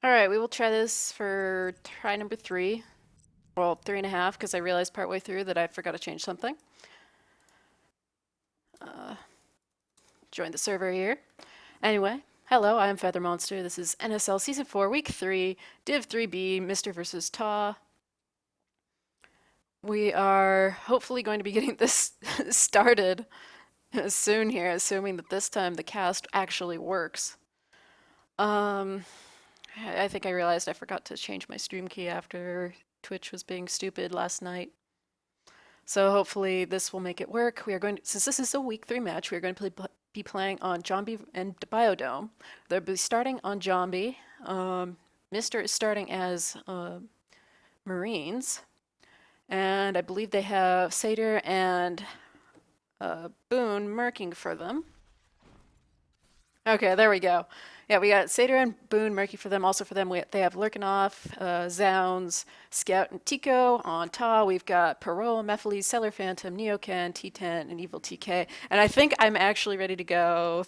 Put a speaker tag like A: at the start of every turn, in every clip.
A: Alright, we will try this for try number 3. Well, 3.5, because I realized partway through that I forgot to change something. Join the server here. Anyway, hello, I am Feather Monster. This is NSL Season 4, Week 3, Div 3B, Mr. vs. TAW. We are hopefully going to be getting this started soon here, assuming that this time the cast actually works. I think I realized I forgot to change my stream key after Twitch was being stupid last night. So hopefully this will make it work. We are going to, since this is a week 3 match, we are going to be playing on Zombie and Biodome. They'll be starting on Zombie. Mr. is starting as Marines. And I believe they have Satyr and Boone murking for them. Okay, there we go. Yeah, we got Satyr and Boone murky for them. Also for them, they have Lurkinoff, Zounds, Scout, and Tico. On TAW, we've got Parole, Mephiles, Cellar Phantom, Neocan, T10, and Evil TK. And I think I'm actually ready to go.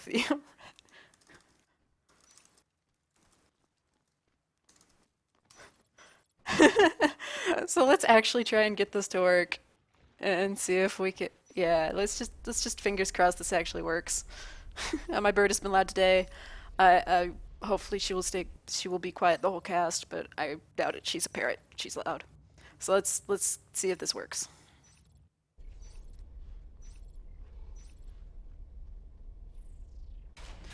A: So let's actually try and get this to work and see if we can. Yeah, let's just fingers crossed this actually works. My bird has been loud today. I hopefully she will stay. She will be quiet the whole cast, but I doubt it. She's a parrot. She's loud. So let's see if this works.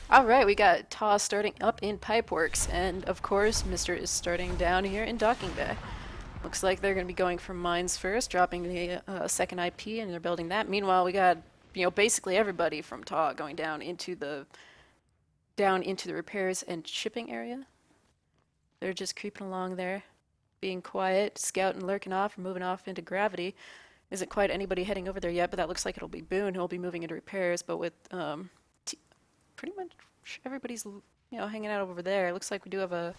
A: All right, we got TAW starting up in Pipeworks, and of course, Mr. is starting down here in Docking Bay. Looks like they're going to be going for mines first, dropping the second IP, and they're building that. Meanwhile, we got basically everybody from TAW going down into the repairs and shipping area. They're just creeping along there, being quiet. Scout and lurking off, moving off into gravity. Isn't quite anybody heading over there yet, but that looks like it'll be Boone who'll be moving into repairs. But with pretty much everybody's hanging out over there. It looks like we do have a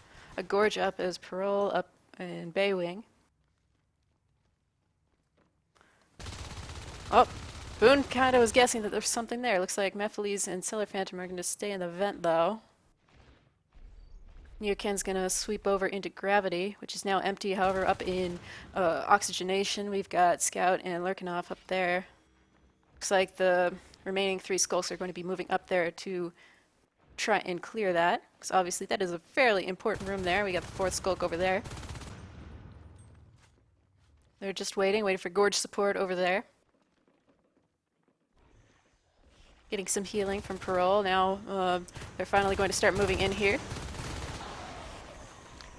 A: gorge up as Parole up in Baywing. Oh, Boone kind of was guessing that there's something there. Looks like Mephiles and Cellar Phantom are going to stay in the vent, though. Neocan's going to sweep over into gravity, which is now empty. However, up in oxygenation, we've got Scout and Lurkinoff up there. Looks like the remaining 3 skulks are going to be moving up there to try and clear that, because obviously that is a fairly important room there. We got the 4th skulk over there. They're just waiting for gorge support over there. Getting some healing from Parole. Now they're finally going to start moving in here.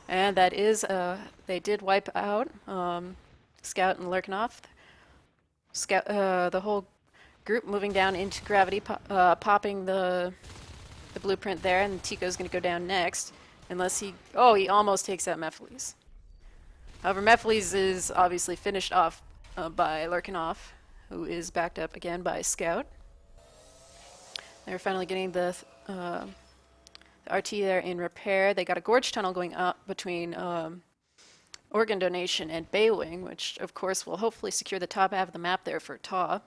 A: And that is, they did wipe out Scout and Lurkinoff. Scout, the whole group moving down into gravity, popping the blueprint there, and Tico's going to go down next. Unless he almost takes out Mephiles. However, Mephiles is obviously finished off by Lurkinoff, who is backed up again by Scout. They're finally getting the RT there in repair. They got a gorge tunnel going up between organ donation and Baywing, which of course will hopefully secure the top half of the map there for TAW.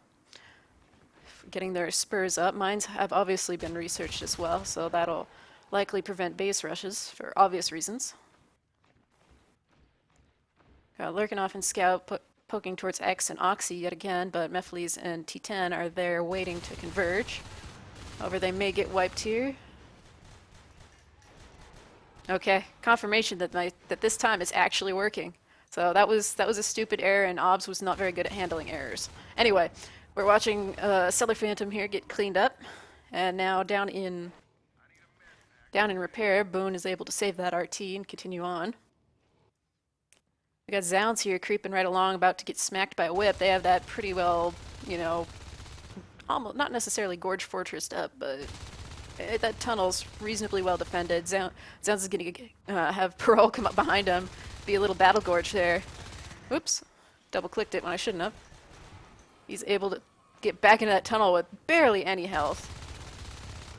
A: Getting their spurs up. Mines have obviously been researched as well, so that'll likely prevent base rushes for obvious reasons. Got Lurkinoff and Scout poking towards X and Oxy yet again, but Mephiles and T10 are there waiting to converge. However, they may get wiped here. Okay, confirmation that that this time it's actually working. So that was a stupid error, and OBS was not very good at handling errors. Anyway, we're watching Cellar Phantom here get cleaned up, and now down in repair, Boone is able to save that RT and continue on. We got Zounds here creeping right along, about to get smacked by a whip. They have that pretty well, almost not necessarily gorge fortressed up, but that tunnel's reasonably well defended. Zounds is going to have Parole come up behind him, be a little battle gorge there. Oops, double clicked it when I shouldn't have. He's able to get back into that tunnel with barely any health.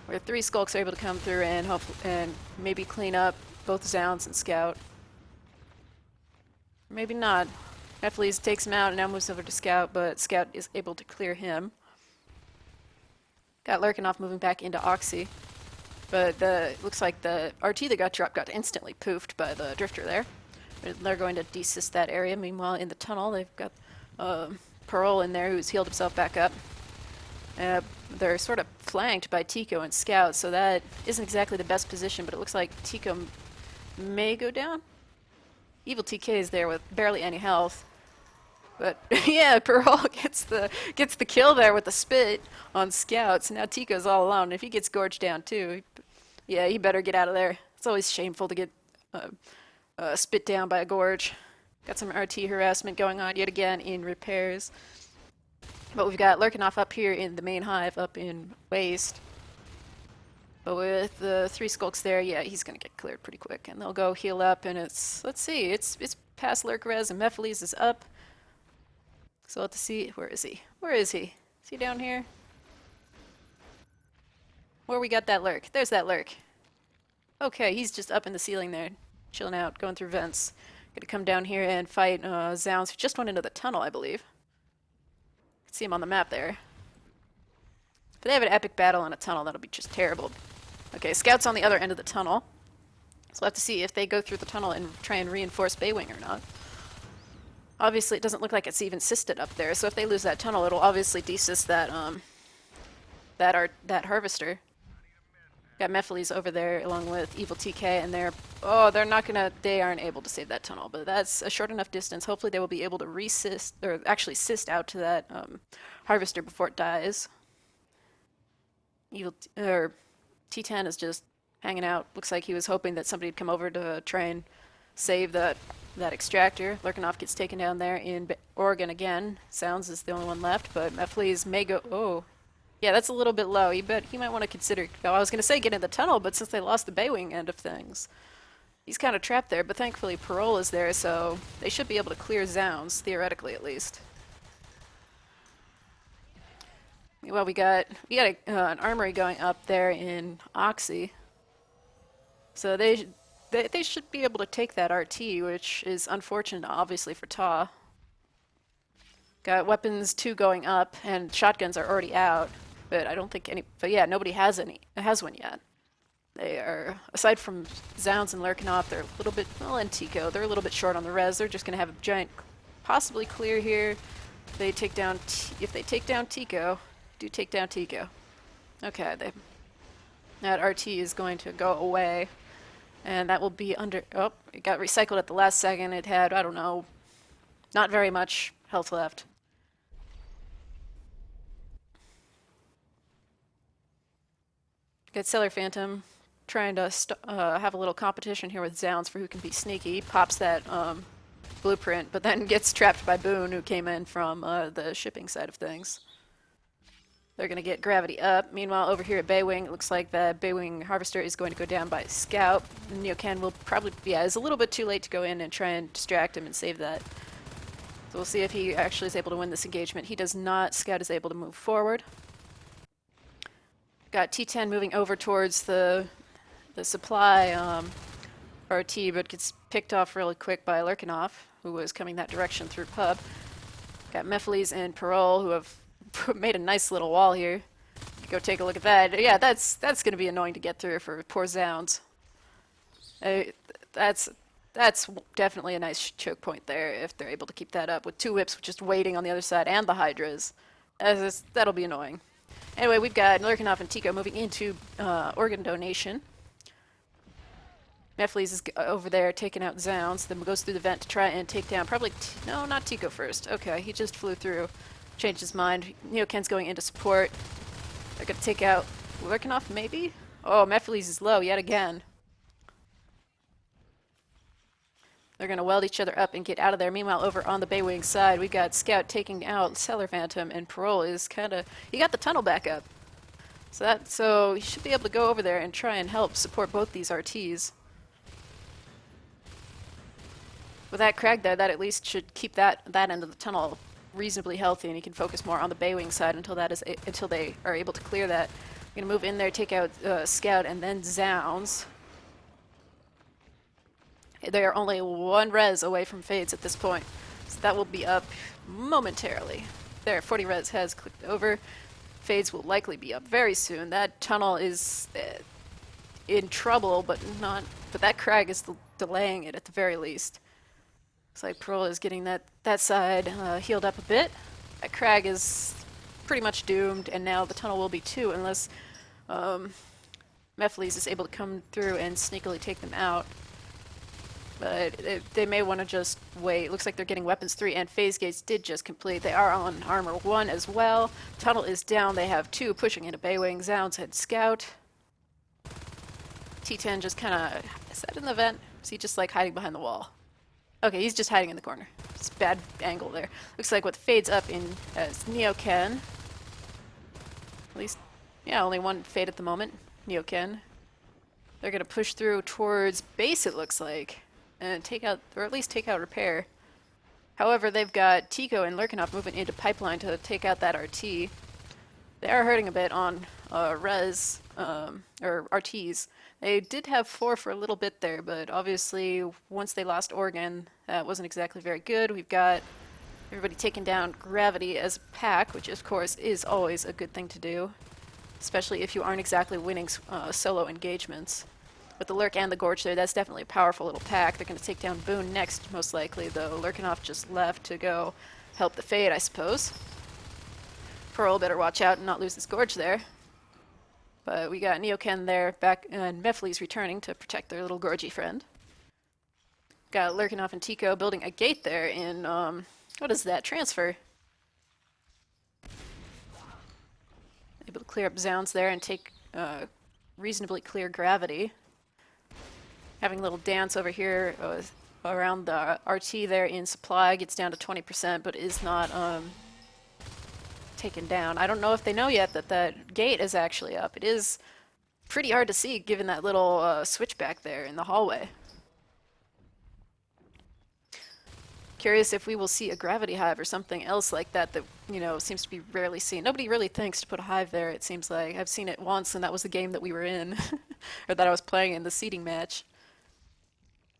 A: Where 3 skulks are able to come through and maybe clean up both Zounds and Scout. Maybe not. Mephiles takes him out and now moves over to Scout, but Scout is able to clear him. Got Lurkinoff moving back into Oxy. But it looks like the RT that got dropped got instantly poofed by the drifter there. They're going to desist that area. Meanwhile, in the tunnel, they've got Pearl in there who's healed himself back up. They're sort of flanked by Tico and Scout, so that isn't exactly the best position, but it looks like Tico may go down. Evil TK is there with barely any health. But yeah, Pearl gets the kill there with the spit on Scouts. Now Tico's all alone. If he gets gorged down too, yeah, he better get out of there. It's always shameful to get spit down by a gorge. Got some RT harassment going on yet again in repairs. But we've got Lurkinoff up here in the main hive, up in Waste. But with the 3 skulks there, yeah, he's gonna get cleared pretty quick, and they'll go heal up. And let's see, it's past Lurkrez, and Mephiles is up. So we'll have to see, where is he? Where is he? Is he down here? Where we got that lurk? There's that lurk. Okay, he's just up in the ceiling there, chilling out, going through vents. Gonna come down here and fight Zounds, who just went into the tunnel, I believe. See him on the map there. If they have an epic battle in a tunnel, that'll be just terrible. Okay, Scout's on the other end of the tunnel. So we'll have to see if they go through the tunnel and try and reinforce Baywing or not. Obviously, it doesn't look like it's even sisted up there, so if they lose that tunnel, it'll obviously desist that that harvester. Got Mephiles over there along with Evil TK, and they aren't able to save that tunnel, but that's a short enough distance. Hopefully they will be able to resist, or actually sist out to that harvester before it dies. T10 is just hanging out. Looks like he was hoping that somebody'd come over to try and save that extractor. Lurkinoff gets taken down there in Oregon again. Sounds is the only one left, but Mephiles may go. Oh. Yeah, that's a little bit low. He might want to consider. Oh, I was going to say get in the tunnel, but since they lost the Baywing end of things, he's kind of trapped there. But thankfully, Parole is there, so they should be able to clear Zounds, theoretically at least. Well, we got an armory going up there in Oxy, so they should be able to take that RT, which is unfortunate, obviously, for TAW. Got weapons 2 going up, and shotguns are already out. But I don't think but yeah, nobody has one yet. They are, aside from Zounds and Lurkinoff, they're a little bit, well, and Tico, they're a little bit short on the res. They're just going to have a giant, possibly clear here. If they take down Tico, take down Tico. Okay, that RT is going to go away. And that will be under, oh, it got recycled at the last second. It had, I don't know, not very much health left. Got Cellar Phantom trying to have a little competition here with Zounds for who can be sneaky. Pops that blueprint, but then gets trapped by Boone, who came in from the shipping side of things. They're going to get gravity up. Meanwhile, over here at Baywing, it looks like the Baywing Harvester is going to go down by Scout. Neocan will probably, yeah, it's a little bit too late to go in and try and distract him and save that. So we'll see if he actually is able to win this engagement. He does not. Scout is able to move forward. Got T10 moving over towards the supply RT, but gets picked off really quick by Lurkinoff, who was coming that direction through pub. Got Mephiles and Parole, who have made a nice little wall here. Go take a look at that. Yeah, that's going to be annoying to get through for poor Zounds. That's definitely a nice choke point there if they're able to keep that up with 2 whips just waiting on the other side and the Hydras. That'll be annoying. Anyway, we've got Lurkinoff and Tico moving into organ donation. Mephiles is over there taking out Zounds, then goes through the vent to try and take down no, not Tico first. Okay, he just flew through, changed his mind. Neoken's going into support. They're going to take out Lurkinoff, maybe? Oh, Mephiles is low yet again. They're going to weld each other up and get out of there. Meanwhile, over on the Baywing side, we've got Scout taking out Cellar Phantom, and Parole is he got the tunnel back up. So he should be able to go over there and try and help support both these RTs. With that crag there, that at least should keep that end of the tunnel reasonably healthy, and he can focus more on the Baywing side until they are able to clear that. We're going to move in there, take out Scout, and then Zounds. They are only 1 res away from Fades at this point, so that will be up momentarily. There, 40 res has clicked over. Fades will likely be up very soon. That tunnel is in trouble, but not. But that Crag is delaying it at the very least. Looks like Pearl is getting that side healed up a bit. That Crag is pretty much doomed, and now the tunnel will be too, unless Mephiles is able to come through and sneakily take them out. But they may want to just wait. Looks like they're getting weapons 3, and phase gates did just complete. They are on armor 1 as well. Tunnel is down. They have 2 pushing into Baywing. Zounds head scout. T10 just kind of, is that in the vent? Is he just like hiding behind the wall? Okay, he's just hiding in the corner. It's a bad angle there. Looks like what fades up in as Neoken. At least, yeah, only one fade at the moment. Neoken. They're going to push through towards base, it looks like, and take out, or at least take out repair. However, they've got Tico and Lurkinov moving into pipeline to take out that RT. They are hurting a bit on res, or RTs. They did have 4 for a little bit there, but obviously once they lost Oregon, that wasn't exactly very good. We've got everybody taking down Gravity as a pack, which of course is always a good thing to do, especially if you aren't exactly winning solo engagements. With the Lurk and the Gorge there, that's definitely a powerful little pack. They're going to take down Boone next, most likely, though Lurkinov just left to go help the Fade, I suppose. Pearl better watch out and not lose this Gorge there. But we got Neoken there, back, and Mephiles returning to protect their little Gorgy friend. Got Lurkinov and Tico building a gate there in, what is that, transfer? Able to clear up Zounds there and take reasonably clear Gravity. Having a little dance over here around the RT there in supply, gets down to 20%, but is not taken down. I don't know if they know yet that that gate is actually up. It is pretty hard to see given that little switchback there in the hallway. Curious if we will see a gravity hive or something else like that that, you know, seems to be rarely seen. Nobody really thinks to put a hive there, it seems like. I've seen it once, and that was the game that we were in, or that I was playing in the seeding match.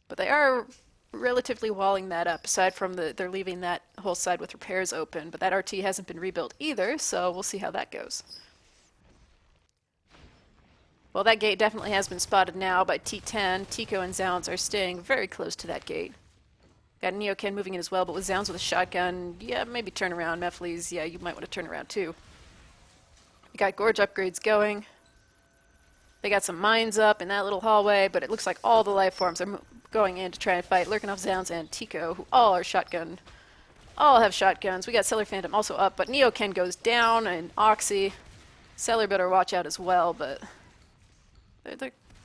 A: But they are relatively walling that up, aside from they're leaving that whole side with repairs open, but that RT hasn't been rebuilt either, so we'll see how that goes. Well, that gate definitely has been spotted now by T10. Tico and Zounds are staying very close to that gate. Got Neoken moving in as well, but with Zounds with a shotgun, yeah, maybe turn around. Mephiles, yeah, you might want to turn around too. We got Gorge upgrades going. They got some mines up in that little hallway, but it looks like all the life forms are going in to try and fight Lurkinov, Zounds, and Tico, who all are shotgun. All have shotguns. We got Cellar Phantom also up, but Neoken goes down, and Oxy. Cellar better watch out as well, but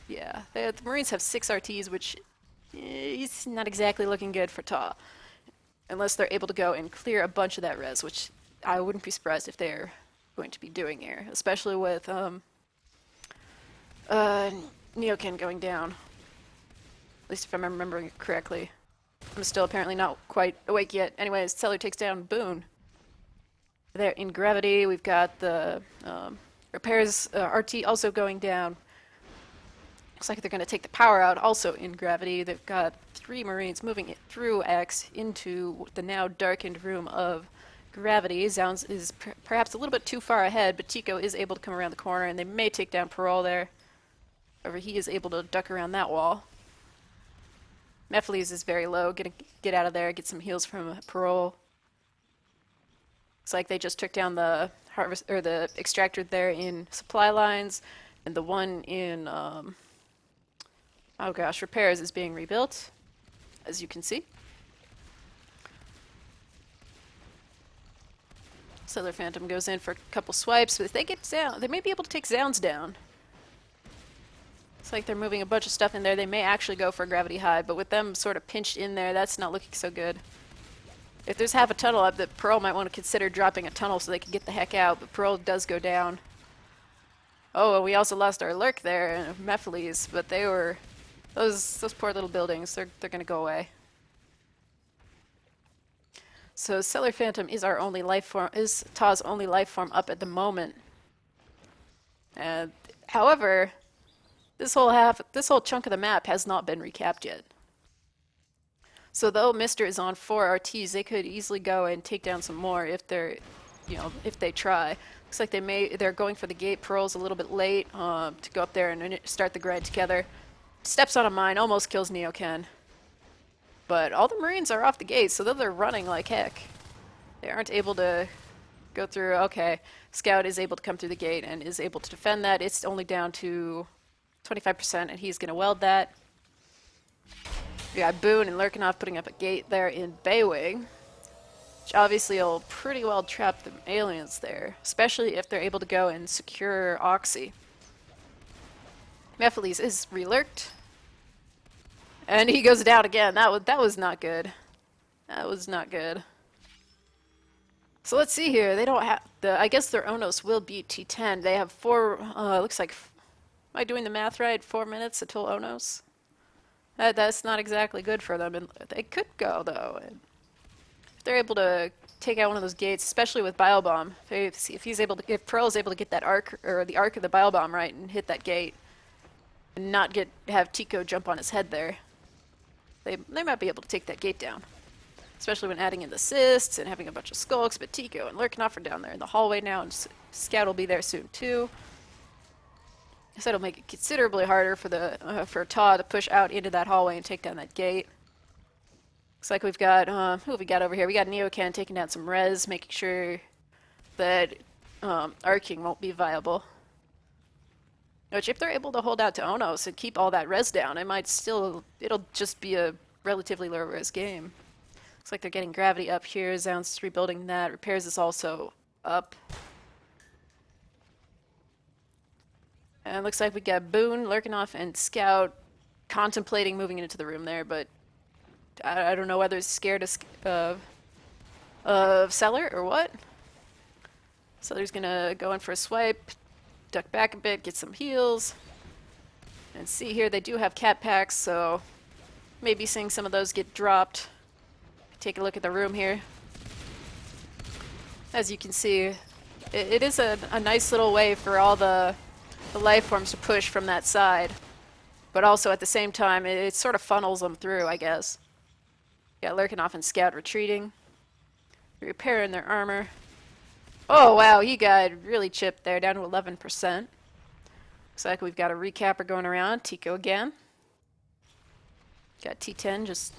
A: yeah, the Marines have 6 RTs, which is not exactly looking good for TAW. Unless they're able to go and clear a bunch of that res, which I wouldn't be surprised if they're going to be doing here, especially with Neoken going down. At least if I'm remembering it correctly. I'm still apparently not quite awake yet. Anyways, Cellar takes down Boone. There in Gravity, we've got the repairs RT also going down. Looks like they're going to take the power out also in Gravity. They've got 3 Marines moving it through X into the now darkened room of Gravity. Zounds is perhaps a little bit too far ahead, but Tico is able to come around the corner, and they may take down Parole there. However, he is able to duck around that wall. Mephiles is very low. Get out of there, get some heals from Parole. Looks like they just took down the harvest or the extractor there in supply lines, and the one in oh gosh, repairs is being rebuilt, as you can see. Cellar Phantom goes in for a couple swipes, but if they get down, they may be able to take Zounds down. It's like they're moving a bunch of stuff in there. They may actually go for a gravity hive, but with them sort of pinched in there, that's not looking so good. If there's half a tunnel up, the Pearl might want to consider dropping a tunnel so they can get the heck out, but Pearl does go down. Oh, we also lost our Lurk there, Mephiles, but they were... Those poor little buildings, they're going to go away. So Cellar Phantom is our only life form, is TAW's only life form up at the moment. And however, this whole chunk of the map has not been recapped yet. So though Mister is on 4 RTs, they could easily go and take down some more if they're, you know, if they try. Looks like they're going for the gate. Pearl's a little bit late to go up there and start the grind together. Steps on a mine, almost kills Neoken. But all the Marines are off the gate, so they're running like heck. They aren't able to go through. Okay, Scout is able to come through the gate and is able to defend that. It's only down to 25%, and he's going to weld that. We got Boone and Lurkinov putting up a gate there in Baywing, which obviously will pretty well trap the aliens there, especially if they're able to go and secure Oxy. Mephiles is relurked, and he goes down again. That was not good. That was not good. So let's see here. They don't have I guess their Onos will beat T10. They have looks like, am I doing the math right? 4 minutes until Onos. That's not exactly good for them. And they could go though. And if they're able to take out one of those gates, especially with Bile Bomb, if Pearl is able to get that arc or the arc of the Bile Bomb right and hit that gate, and not have Tico jump on his head there, they might be able to take that gate down. Especially when adding in the assists and having a bunch of skulks, but Tico and Lurkinov are down there in the hallway now, and Scout will be there soon too. So it'll make it considerably harder for TAW to push out into that hallway and take down that gate. Looks like we've got who have we got over here? We got Neoken taking down some res, making sure that arcing won't be viable. Which, if they're able to hold out to Onos and keep all that res down, it'll just be a relatively low res game. Looks like they're getting gravity up here. Zoun's rebuilding that. Repairs is also up. And it looks like we got Boone, Lurkinov, and Scout contemplating moving into the room there, but I don't know whether he's scared of Cellar or what. Cellar's gonna go in for a swipe, duck back a bit, get some heals. And see here, they do have cat packs, so maybe seeing some of those get dropped. Take a look at the room here. As you can see, it is a nice little way for all the life forms to push from that side. But also at the same time, it sort of funnels them through, I guess. Got Lurkinov and Scout retreating. Repairing their armor. Oh wow, he got really chipped there, down to 11%. Looks like we've got a recapper going around. Tico again. Got T10 just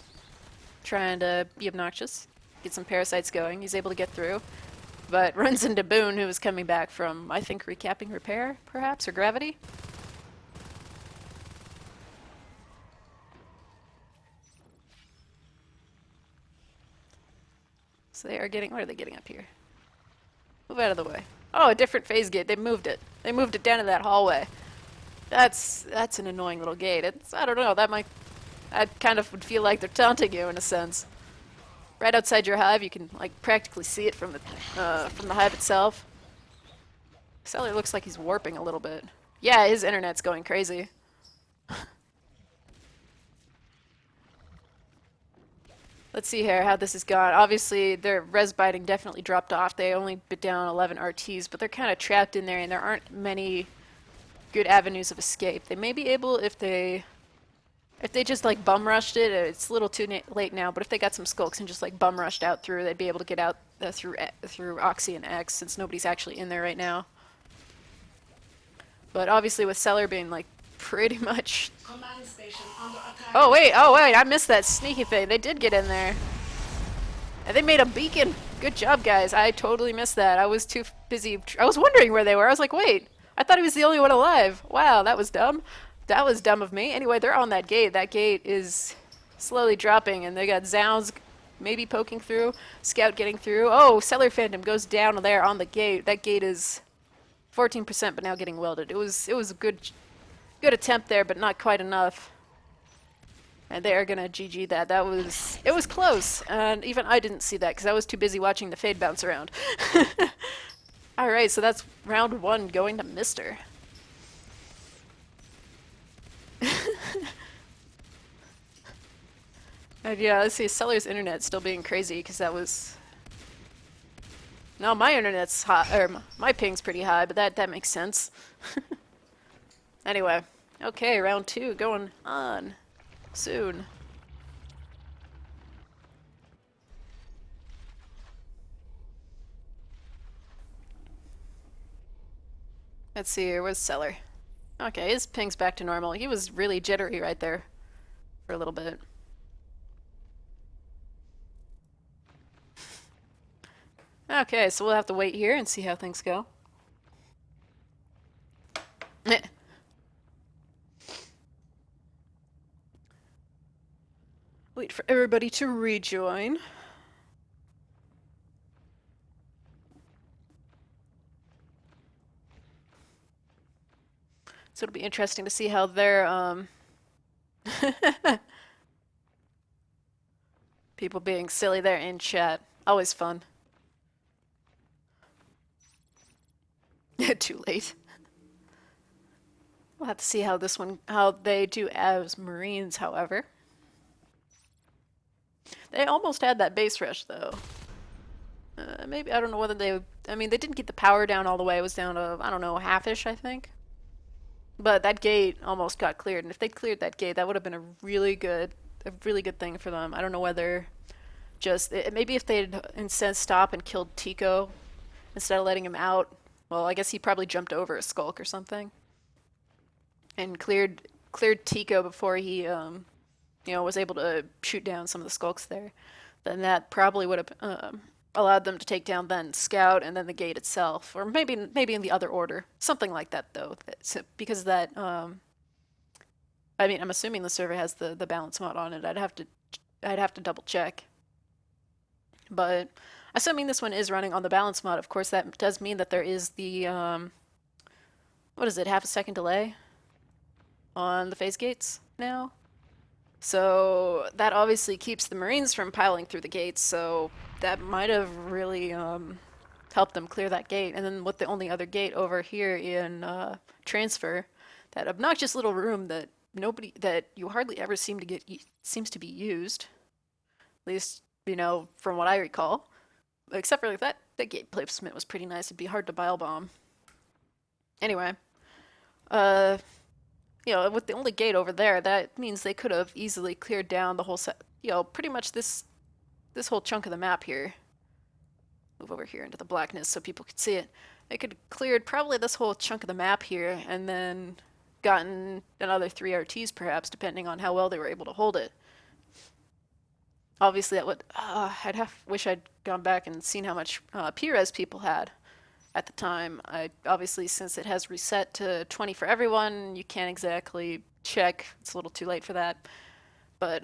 A: trying to be obnoxious, get some parasites going. He's able to get through, but runs into Boone, who was coming back from, I think, recapping repair, perhaps, or gravity. So they are getting, what are they getting up here? Move out of the way. Oh, a different phase gate. They moved it. They moved it down to that hallway. That's an annoying little gate. I don't know, I kind of would feel like they're taunting you in a sense. Right outside your hive, you can like practically see it from the hive itself. Cellar looks like he's warping a little bit. Yeah, his internet's going crazy. Let's see here how this has gone. Obviously, their res biting definitely dropped off. They only bit down 11 RTs, but they're kind of trapped in there, and there aren't many good avenues of escape. They may be able, if they just like bum rushed it, it's a little too late now, but if they got some skulks and just like bum rushed out through, they'd be able to get out through Oxy and X, since nobody's actually in there right now. But obviously with Cellar being like pretty much... Oh wait, I missed that sneaky thing. They did get in there. And they made a beacon. Good job, guys. I totally missed that. I was too busy. I was wondering where they were. I was like, wait, I thought he was the only one alive. Wow, that was dumb. That was dumb of me. Anyway, they're on that gate. That gate is slowly dropping, and they got Zounds maybe poking through, Scout getting through. Oh, Cellar Phantom goes down there on the gate. That gate is 14%, but now getting welded. It was a good attempt there, but not quite enough. And they are gonna GG that. It was close, and even I didn't see that because I was too busy watching the Fade bounce around. All right, so that's round 1 going to Mister. And yeah, let's see, Cellar's internet still being crazy because that was... No, my internet's high, or my ping's pretty high, but that makes sense. Anyway, okay, round 2 going on soon. Let's see here. Where's Cellar? Okay, his ping's back to normal. He was really jittery right there for a little bit. Okay, so we'll have to wait here and see how things go. Wait for everybody to rejoin. So it'll be interesting to see how their people being silly there in chat. Always fun. Too late. We'll have to see how they do as Marines, however. They almost had that base rush, though. Maybe, I don't know whether I mean, they didn't get the power down all the way. It was down to, I don't know, half-ish, I think. But that gate almost got cleared, and if they'd cleared that gate, that would have been a really good thing for them. I don't know whether maybe if they'd instead stop and killed Tico instead of letting him out. Well, I guess he probably jumped over a skulk or something and cleared Tico before he was able to shoot down some of the skulks there. Then that probably would have allowed them to take down then Scout and then the gate itself, or maybe in the other order, something like that though, because that I mean, I'm assuming the server has the balance mod on it. I'd have to double check, but assuming this one is running on the balance mod, of course that does mean that there is the what is it, half a second delay on the phase gates now. So that obviously keeps the Marines from piling through the gates, so that might have really helped them clear that gate. And then with the only other gate over here in transfer, that obnoxious little room that you hardly ever seems to be used, at least from what I recall. Except for that gate placement was pretty nice. It'd be hard to bile bomb. Anyway, with the only gate over there, that means they could have easily cleared down the whole set. Pretty much this whole chunk of the map here. Move over here into the blackness so people could see it. They could have cleared probably this whole chunk of the map here and then gotten another 3 RTs perhaps, depending on how well they were able to hold it. Obviously that would, wish I'd gone back and seen how much P-res people had at the time. Obviously, since it has reset to 20 for everyone, you can't exactly check. It's a little too late for that. But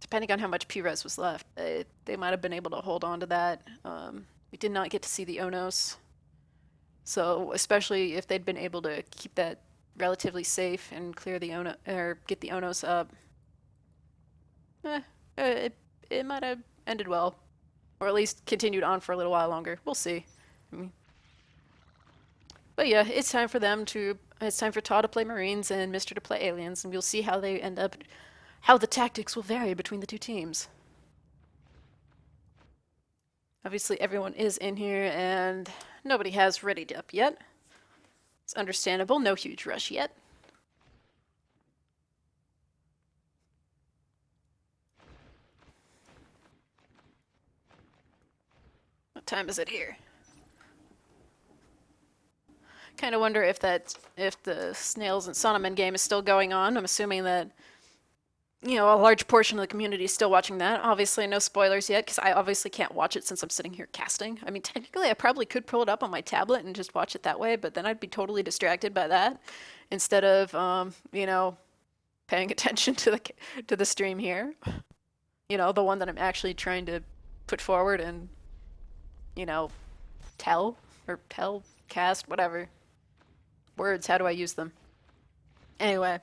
A: depending on how much P-res was left, they might have been able to hold on to that. We did not get to see the Onos. So especially if they'd been able to keep that relatively safe and clear the or get the Onos up, it might have ended well, or at least continued on for a little while longer. We'll see. But yeah, it's time for TAW to play Marines and Mr. to play Aliens, and we'll see how they end up, how the tactics will vary between the two teams. Obviously, everyone is in here, and nobody has readied up yet. It's understandable, no huge rush yet. What time is it here? Kind of wonder if the Snails and Sonoman game is still going on. I'm assuming that a large portion of the community is still watching that. Obviously, no spoilers yet, because I obviously can't watch it since I'm sitting here casting. I mean, technically, I probably could pull it up on my tablet and just watch it that way, but then I'd be totally distracted by that instead of, paying attention to the stream here. The one that I'm actually trying to put forward and, tell cast, whatever. Words, how do I use them? Anyway.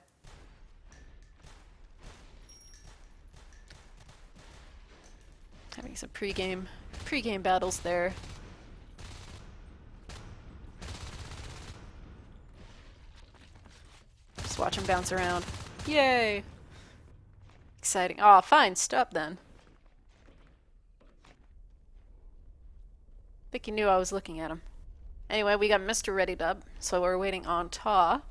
A: Having some pre-game battles there. Just watch them bounce around. Yay! Exciting. Aw, fine, stop then. I think he knew I was looking at him. Anyway, we got Mr. readied up, so we're waiting on TAW.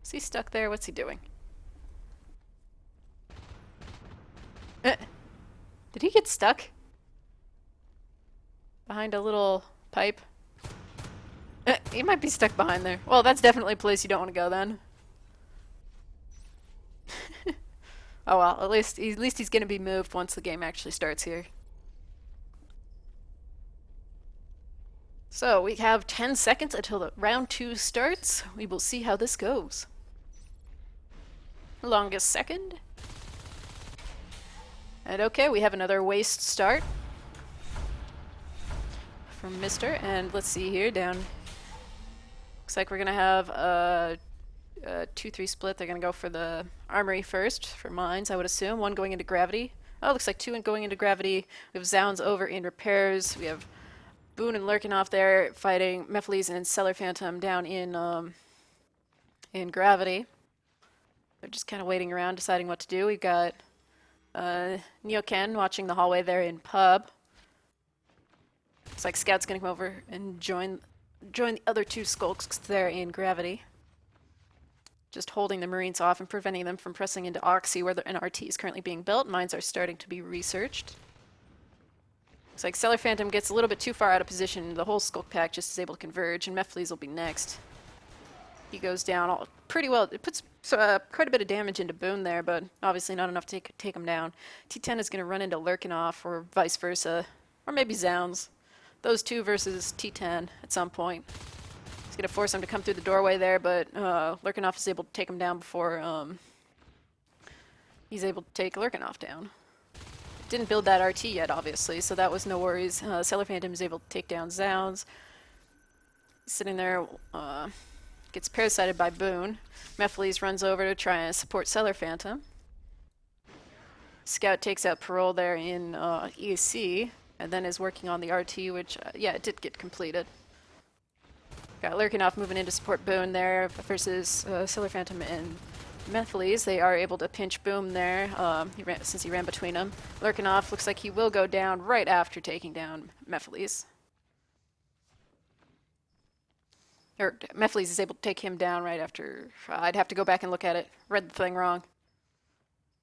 A: Is he stuck there? What's he doing? Did he get stuck behind a little pipe? He might be stuck behind there. Well, that's definitely a place you don't want to go then. Oh well, at least he's gonna be moved once the game actually starts here. So we have 10 seconds until the round 2 starts. We will see how this goes. Longest second. And okay, we have another waste start from Mister. And let's see here, down. Looks like we're gonna have a 2-3 split. They're gonna go for the armory first for mines, I would assume. One going into gravity. Oh, looks like two going into gravity. We have Zounds over in repairs. We have Boone and Lurkinoff there fighting Mephiles and Cellar Phantom down in gravity. They're just kind of waiting around, deciding what to do. We've got Neoken watching the hallway there in pub. Looks like Scout's gonna come over and join the other two skulks there in gravity. Just holding the Marines off and preventing them from pressing into Oxy where an RT is currently being built. Mines are starting to be researched. Looks like Cellar Phantom gets a little bit too far out of position. The whole Skulk Pack just is able to converge, and Mephiles will be next. He goes down pretty well. It puts quite a bit of damage into Boone there, but obviously not enough to take him down. T10 is going to run into Lurkinoff, or vice versa. Or maybe Zounds. Those two versus T10 at some point. He's going to force him to come through the doorway there, but Lurkinoff is able to take him down before he's able to take Lurkinoff down. Didn't build that RT yet, obviously, so that was no worries. Cellar Phantom is able to take down Zounds. Sitting there, gets parasited by Boone. Mephiles runs over to try and support Cellar Phantom. Scout takes out Parole there in EC, and then is working on the RT, which, yeah, it did get completed. Got Lurkinoff moving in to support Boone there versus Cellar Phantom and Mephiles. They are able to pinch Boom there since he ran between them. Lurkinoff looks like he will go down right after taking down Mephiles. Or Mephiles is able to take him down right after. I'd have to go back and look at it. Read the thing wrong.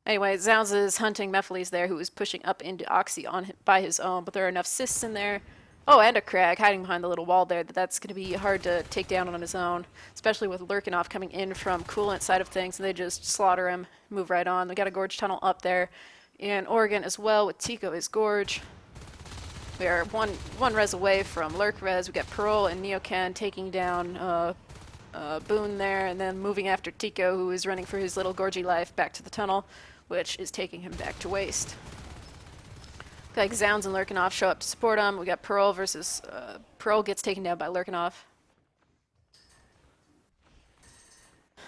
A: Anyway, Zounds is hunting Mephiles there, who is pushing up into Oxy by his own, but there are enough cysts in there. Oh, and a Crag hiding behind the little wall there. That's going to be hard to take down on his own, especially with Lurkinoff coming in from coolant side of things, and they just slaughter him, move right on. They got a Gorge tunnel up there in Oregon as well with Tico's Gorge. We are one res away from Lurk res. We got Parole and Neoken taking down Boone there, and then moving after Tico, who is running for his little Gorgy life back to the tunnel, which is taking him back to waste. Like Zounds and Lurkinoff show up to support him. We got Parole versus Parole gets taken down by Lurkinoff.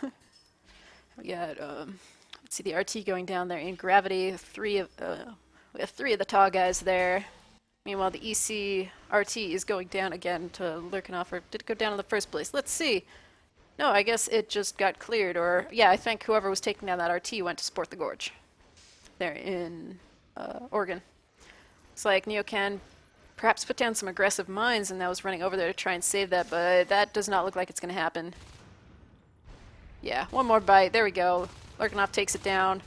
A: We got let's see the RT going down there in gravity. We have three of the TAW guys there. Meanwhile, the EC RT is going down again to Lurkinoff, or did it go down in the first place? Let's see. No, I guess it just got cleared, or yeah, I think whoever was taking down that RT went to support the Gorge. There in Oregon. It's like Neoken perhaps put down some aggressive mines, and I was running over there to try and save that, but that does not look like it's going to happen. Yeah, one more bite. There we go. Lurkinoff takes it down.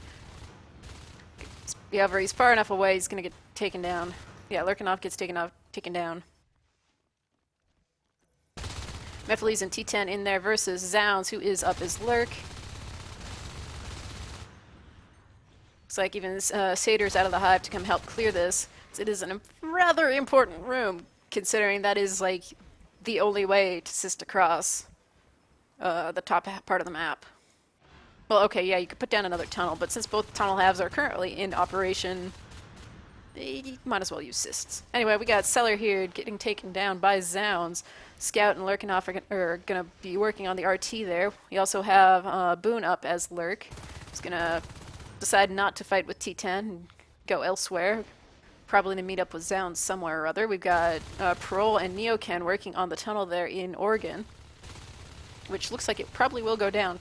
A: Yeah, he's far enough away, he's going to get taken down. Yeah, Lurkinoff gets taken down. Mephiles and T10 in there versus Zounds, who is up as Lurk. Looks like even Sater's out of the hive to come help clear this. It is a rather important room, considering that is like the only way to assist across the top part of the map. Well, okay, yeah, you could put down another tunnel, but since both tunnel halves are currently in operation, you might as well use cysts. Anyway, we got Cellar here getting taken down by Zounds. Scout and Lurkinoff are going to be working on the RT there. We also have Boone up as Lurk. He's going to decide not to fight with T10 and go elsewhere. Probably to meet up with Zounds somewhere or other. We've got Parole and Neoken working on the tunnel there in Oregon, which looks like it probably will go down.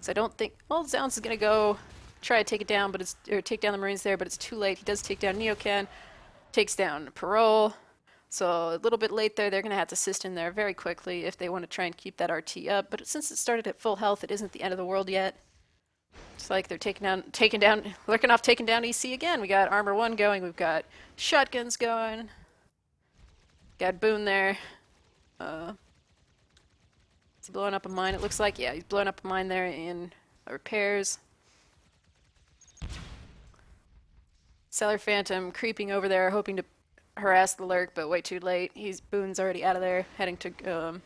A: So I don't think. Well, Zounds is gonna go try to take it down, but take down the Marines there, but it's too late. He does take down Neoken, takes down Parole. So a little bit late there. They're gonna have to assist in there very quickly if they want to try and keep that RT up. But since it started at full health, it isn't the end of the world yet. It's like they're lurking off, taking down EC again. We got Armor 1 going, we've got shotguns going. Got Boone there. Is he blowing up a mine, it looks like? Yeah, he's blowing up a mine there in repairs. Cellar Phantom creeping over there, hoping to harass the lurk, but way too late. Boone's already out of there, heading to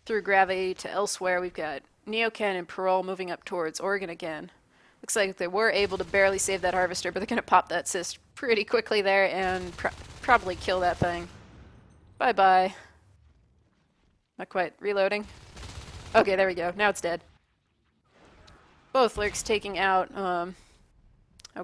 A: through gravity to elsewhere. We've got Neocan and Parole moving up towards Oregon again. Looks like they were able to barely save that harvester, but they're going to pop that cyst pretty quickly there and probably kill that thing. Bye-bye. Not quite. Reloading. Okay, there we go. Now it's dead. Both lurks taking out, oh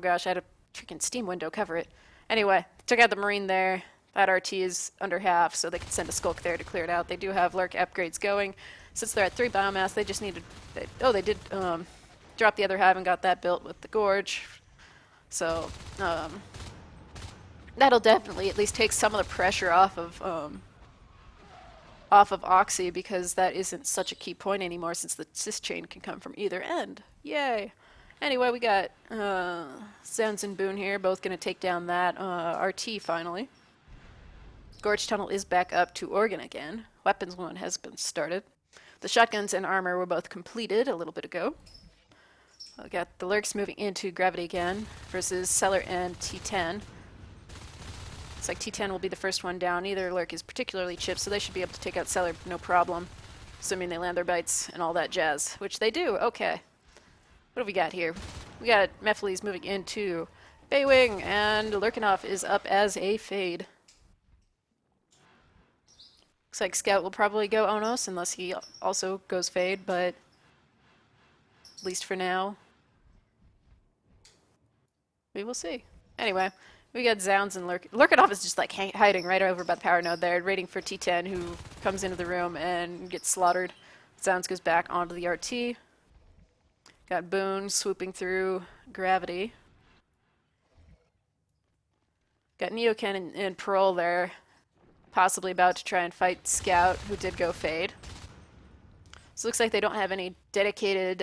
A: gosh, I had a freaking Steam window cover it. Anyway, took out the Marine there. That RT is under half, so they can send a Skulk there to clear it out. They do have lurk upgrades going. Since they're at 3 biomass, they just need to... they did drop the other half and got that built with the Gorge. So, that'll definitely at least take some of the pressure off of Oxy, because that isn't such a key point anymore since the cyst chain can come from either end. Yay! Anyway, we got Sounds and Boone here, both going to take down that RT finally. Gorge Tunnel is back up to Oregon again. Weapons 1 has been started. The shotguns and armor were both completed a little bit ago. We got the lurks moving into gravity again versus Cellar and T10. Looks like T10 will be the first one down. Neither lurk is particularly chipped, so they should be able to take out Cellar no problem, assuming they land their bites and all that jazz, which they do. Okay. What have we got here? We got Mephiles moving into Baywing, and Lurkinoff is up as a fade. Looks like Scout will probably go Onos unless he also goes fade, but at least for now, we will see. Anyway, we got Zounds and Lurkinoff is just like hiding right over by the power node there, waiting for T10, who comes into the room and gets slaughtered. Zounds goes back onto the RT. Got Boone swooping through gravity. Got Neocan and Parole there, possibly about to try and fight Scout, who did go fade. So it looks like they don't have any dedicated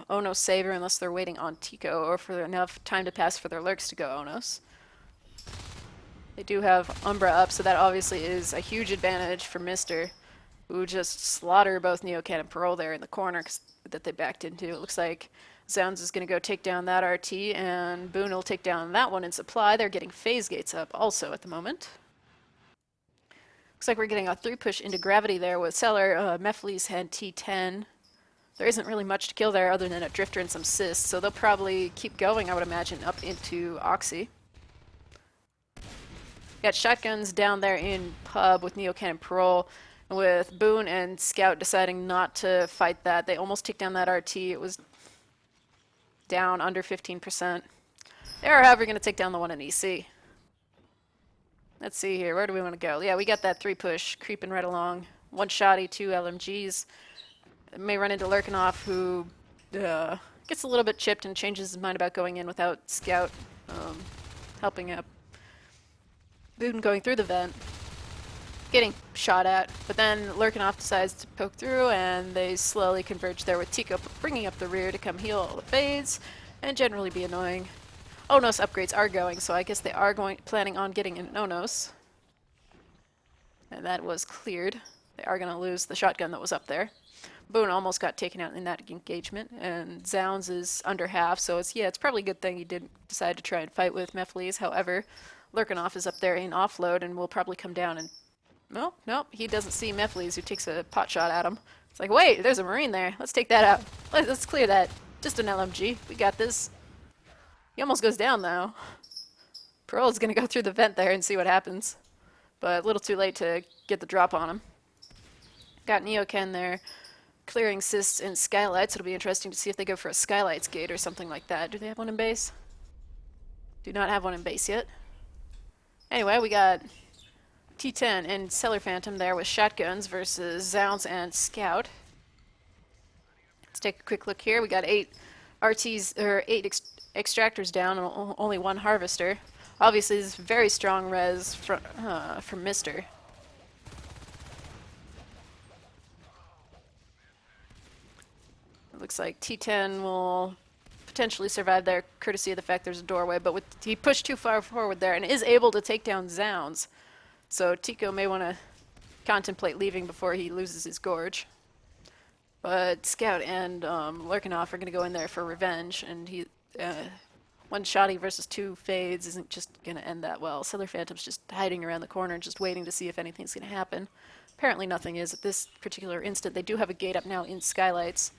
A: Onos saver unless they're waiting on Tico or for enough time to pass for their lurks to go Onos. They do have Umbra up, so that obviously is a huge advantage for Mister, who just slaughter both Neocan and Parole there in the corner that they backed into. It looks like Zounds is going to go take down that RT, and Boone will take down that one in supply. They're getting phase gates up also at the moment. Looks like we're getting a 3-push into gravity there with Cellar, Mephiles, and T10. There isn't really much to kill there other than a Drifter and some cysts, so they'll probably keep going, I would imagine, up into Oxy. Got shotguns down there in Pub with Neocan and Parole, with Boone and Scout deciding not to fight that. They almost took down that RT. It was down under 15%. They are, however, going to take down the one in EC. Let's see here. Where do we want to go? Yeah, we got that 3-push creeping right along. 1 shotty, 2 LMGs. May run into Lurkinoff, who gets a little bit chipped and changes his mind about going in without Scout helping up. Boone going through the vent, getting shot at, but then Lurkinoff decides to poke through, and they slowly converge there with Tico bringing up the rear to come heal all the fades and generally be annoying. Onos upgrades are going, so I guess they are planning on getting an Onos. And that was cleared. They are going to lose the shotgun that was up there. Boone almost got taken out in that engagement, and Zounds is under half, so it's probably a good thing he did decide to try and fight with Mephiles. However, Lurkinoff is up there in offload and will probably come down and... Nope, he doesn't see Mephiles, who takes a pot shot at him. It's like, wait, there's a Marine there. Let's take that out. Let's clear that. Just an LMG. We got this. He almost goes down, though. Parole's gonna go through the vent there and see what happens. But a little too late to get the drop on him. Got Neocan there, clearing cysts and skylights. It'll be interesting to see if they go for a skylights gate or something like that. Do they have one in base? Do not have one in base yet. Anyway, we got T10 and Cellar Phantom there with shotguns versus Zounds and Scout. Let's take a quick look here. We got 8 RTs, or 8 extractors down, and only 1 harvester. Obviously, this is very strong res from Mister. It looks like T10 will potentially survive there, courtesy of the fact there's a doorway, but he pushed too far forward there and is able to take down Zounds. So Tico may want to contemplate leaving before he loses his gorge. But Scout and Lurkinoff are going to go in there for revenge, and one shotty versus two fades isn't just going to end that well. Sailor Phantom's just hiding around the corner, just waiting to see if anything's going to happen. Apparently nothing is at this particular instant. They do have a gate up now in Skylights.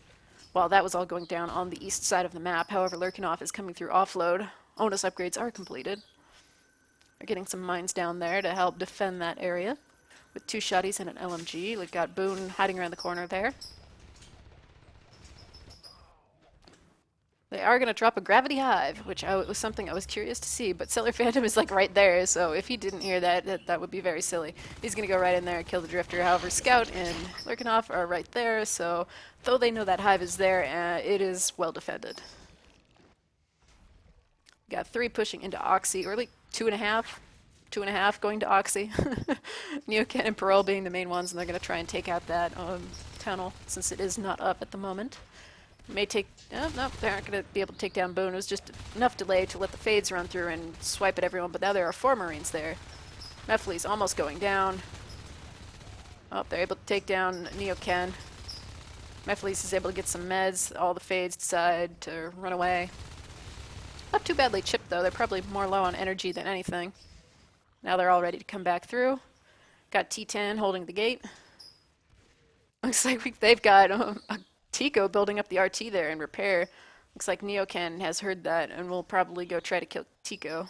A: While that was all going down on the east side of the map, however, Lurkinoff is coming through offload. Onus upgrades are completed. They're getting some mines down there to help defend that area. With two shotties and an LMG. We've got Boone hiding around the corner there. They are going to drop a gravity hive, which was something I was curious to see, but Sailor Phantom is like right there, so if he didn't hear that, that would be very silly. He's going to go right in there and kill the Drifter. However, Scout and Lurkinoff are right there, so though they know that hive is there, it is well defended. Got 3 pushing into Oxy, or like 2.5. 2.5 going to Oxy. Neocan and Parole being the main ones, and they're going to try and take out that tunnel, since it is not up at the moment. May take... Oh, no, they're not going to be able to take down Boone. It was just enough delay to let the fades run through and swipe at everyone, but now there are 4 Marines there. Mephley's almost going down. Oh, they're able to take down Neocan. Mephley's is able to get some meds. All the fades decide to run away. Not too badly chipped, though. They're probably more low on energy than anything. Now they're all ready to come back through. Got T10 holding the gate. Looks like they've got a Tico building up the RT there in repair. Looks like Neocan has heard that and will probably go try to kill Tico.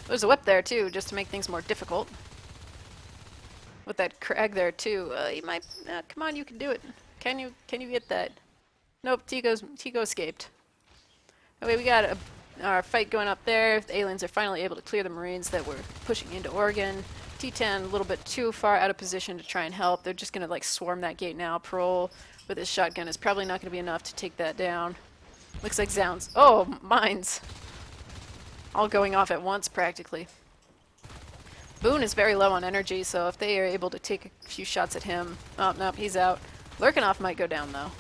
A: There's a whip there too, just to make things more difficult. With that Crag there too, you might... come on, you can do it. Can you get that? Nope, Tico escaped. Okay, we got our fight going up there. The aliens are finally able to clear the Marines that were pushing into Oregon. T10 a little bit too far out of position to try and help. They're just going to like swarm that gate now. Parole with his shotgun is probably not going to be enough to take that down. Looks like Zounds. Oh, mines. All going off at once practically. Boone is very low on energy, so if they are able to take a few shots at him... Oh, nope, he's out. Lurkinoff might go down though.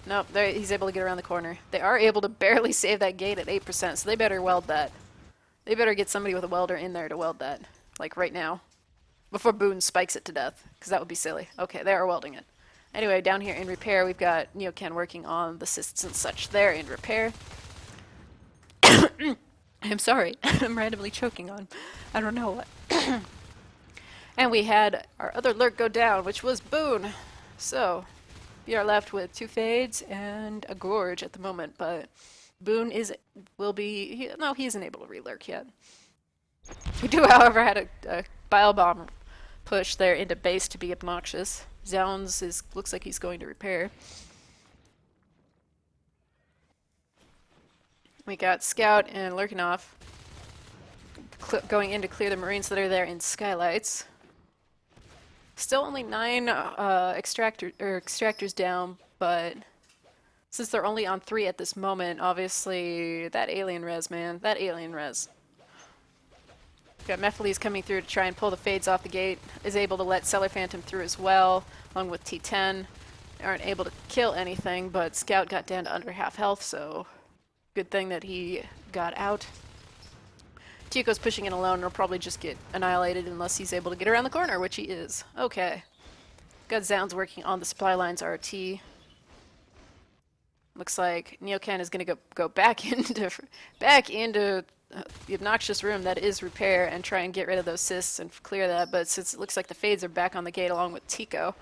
A: Nope, he's able to get around the corner. They are able to barely save that gate at 8%, so they better weld that. They better get somebody with a welder in there to weld that. Like right now. Before Boone spikes it to death, because that would be silly. Okay, they are welding it. Anyway, down here in repair, we've got Neocan working on the cysts and such there in repair. I'm sorry, I'm randomly choking on I don't know what. And we had our other lurk go down, which was Boone. So, we are left with 2 fades and a gorge at the moment, but Boone he isn't able to re-lurk yet. We do, however, had a bile bomb push there into base to be obnoxious. Zounds looks like he's going to repair. We got Scout and Lurkinoff going in to clear the Marines that are there in Skylights. Still only 9 extractors down, but since they're only on 3 at this moment, obviously that alien res, man, that alien res. Got Mephley's coming through to try and pull the fades off the gate, is able to let Sailor Phantom through as well, along with T10. They aren't able to kill anything, but Scout got down to under half health, so good thing that he got out. Tico's pushing in alone and will probably just get annihilated unless he's able to get around the corner, which he is. Okay. Got Zounds working on the supply lines RT. Looks like Neocan is going to go back into the obnoxious room that is repair and try and get rid of those cysts and clear that, but since it looks like the fades are back on the gate along with Tico,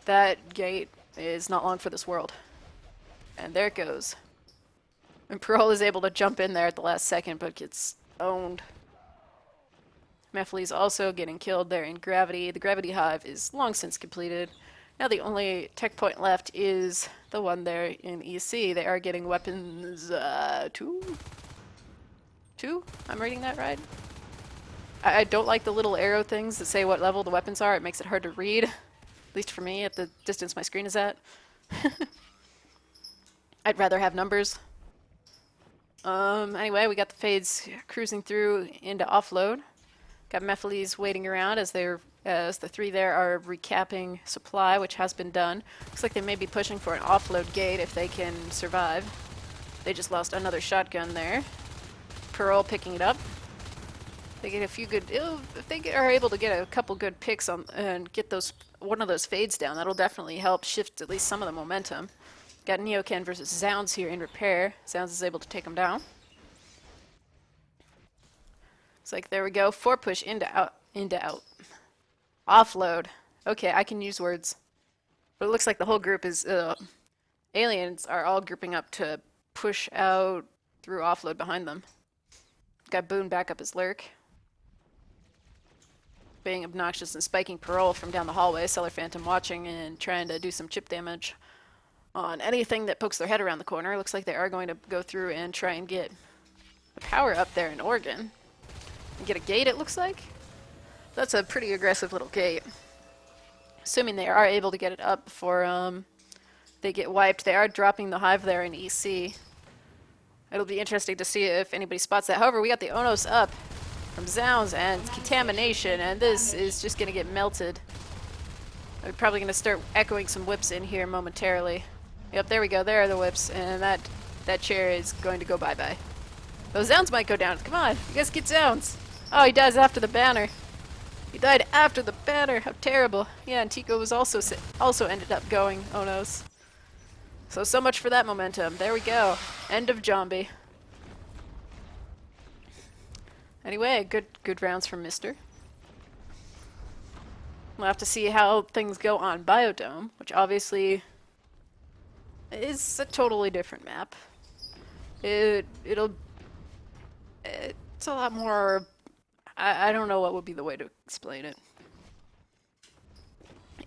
A: that gate is not long for this world. And there it goes. And Parole is able to jump in there at the last second, but gets owned. Mephley's also getting killed there in Gravity. The Gravity Hive is long since completed. Now the only tech point left is the one there in EC. They are getting weapons 2? I'm reading that right? I don't like the little arrow things that say what level the weapons are. It makes it hard to read. At least for me, at the distance my screen is at. I'd rather have numbers. Anyway, we got the fades cruising through into offload. Got Mephley's waiting around as the 3 there are recapping supply, which has been done. Looks like they may be pushing for an offload gate if they can survive. they just lost another shotgun there. Pearl picking it up. They get a few good. If they are able to get a couple good picks on and get one of those fades down, that'll definitely help shift at least some of the momentum. Got Neoken versus Zounds here in repair. Zounds is able to take him down. It's like, there we go. 4 push into out. Offload. Okay, I can use words. But it looks like the whole group is, aliens are all grouping up to push out through offload behind them. Got Boone back up his lurk. Being obnoxious and spiking parole from down the hallway. Cellar Phantom watching and trying to do some chip damage on anything that pokes their head around the corner. Looks like they are going to go through and try and get the power up there in Oregon. And get a gate, it looks like. That's a pretty aggressive little gate. Assuming they are able to get it up before they get wiped. They are dropping the hive there in EC. It'll be interesting to see if anybody spots that. However, we got the Onos up from Zounds and Contamination, and this is just going to get melted. We're probably going to start echoing some whips in here momentarily. Yep, there we go. There are the whips, and that chair is going to go bye-bye. Those Zounds might go down. Come on, you guys get Zounds. Oh, he dies after the banner. He died after the banner. How terrible. Yeah, and Tico was also ended up going. Oh no. So much for that momentum. There we go. End of Zombie. Anyway, good rounds from Mister. We'll have to see how things go on Biodome, which obviously is a totally different map. It's a lot more. I don't know what would be the way to explain it.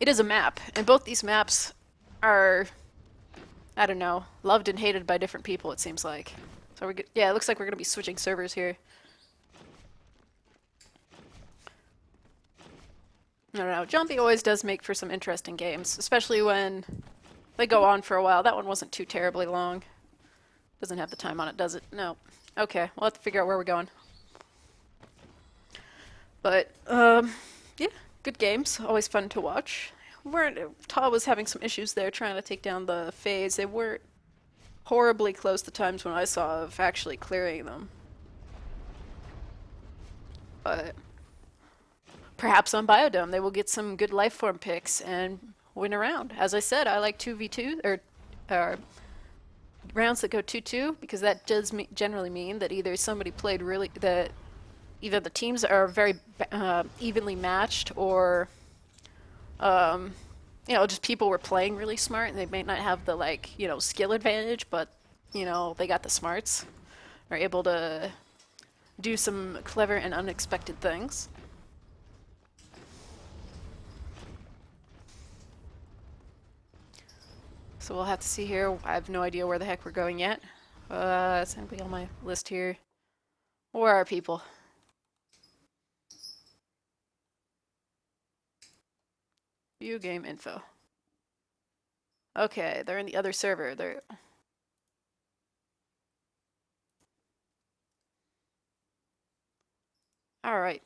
A: It is a map, and both these maps are, I don't know, loved and hated by different people, it seems like. So yeah, it looks like we're going to be switching servers here. I don't know, Zombie always does make for some interesting games, especially when they go on for a while. That one wasn't too terribly long. Doesn't have the time on it, does it? No. Okay, we'll have to figure out where we're going. But, yeah, good games. Always fun to watch. TAW was having some issues there trying to take down the phase. They weren't horribly close the times when I saw of actually clearing them. But perhaps on Biodome they will get some good lifeform picks and win a round. As I said, I like 2v2, or rounds that go 2-2, because that does generally mean that either somebody played really, that either the teams are very evenly matched, or you know, just people were playing really smart and they may not have the, like, you know, skill advantage, but, you know, they got the smarts, are able to do some clever and unexpected things. So we'll have to see here. I have no idea where the heck we're going yet. Is anybody on my list here? Where are people? View game info. Okay, they're in the other server. They're... Alright.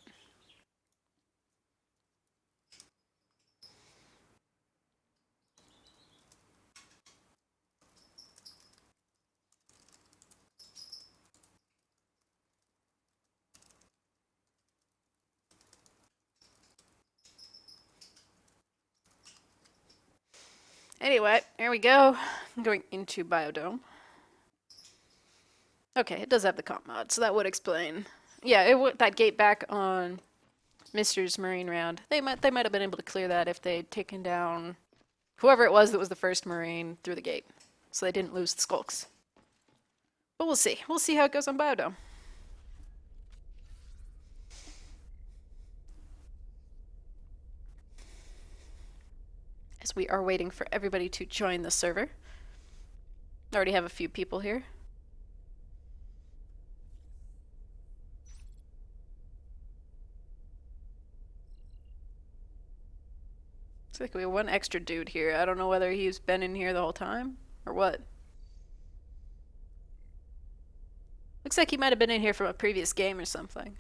A: Anyway, here we go. I'm going into Biodome. Okay, it does have the comp mod, so that would explain. Yeah, that gate back on Mister's Marine round. They might have been able to clear that if they'd taken down whoever it was that was the first Marine through the gate, so they didn't lose the skulks. But we'll see. We'll see how it goes on Biodome. As we are waiting for everybody to join the server. I already have a few people here. Looks like we have one extra dude here. I don't know whether he's been in here the whole time or what. Looks like he might have been in here from a previous game or something.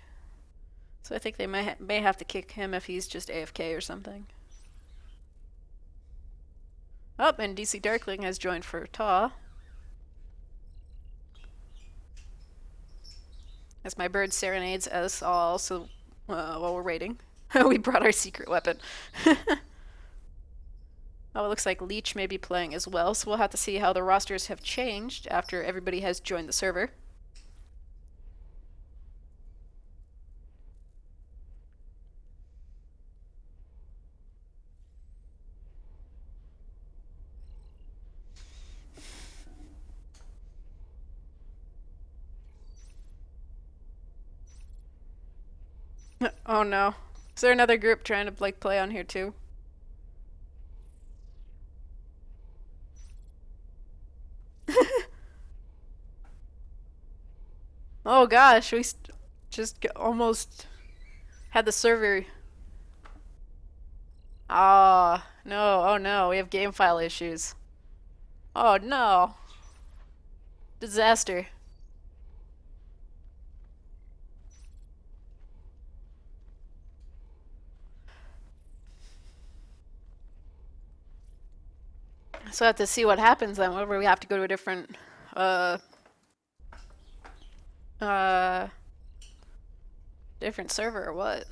A: So I think they may have to kick him if he's just AFK or something. Oh, and DC Darkling has joined for TAW. As my bird serenades us all, so while we're waiting, we brought our secret weapon. Oh, it looks like Leech may be playing as well, so we'll have to see how the rosters have changed after everybody has joined the server. Oh no. Is there another group trying to like play on here too? Oh gosh, we just almost had the server. Ah, no, oh no, we have game file issues. Oh no. Disaster. So I have to see what happens then, whether we have to go to a different uh uh different server or what.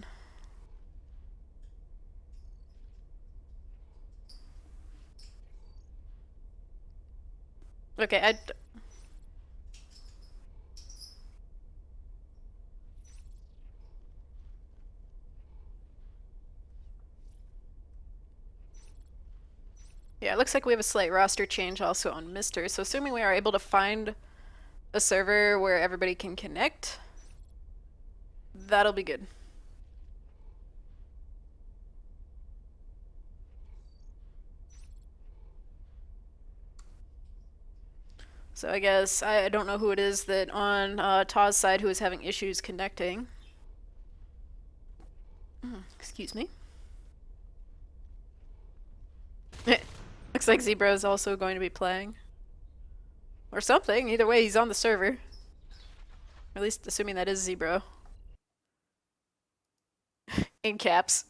A: Okay, yeah, it looks like we have a slight roster change also on Mister. So assuming we are able to find a server where everybody can connect, that'll be good. So I guess I don't know who it is that on TAW's side who is having issues connecting. Excuse me. Looks like Zebra is also going to be playing. Or something. Either way, he's on the server. Or at least assuming that is Zebra. In caps.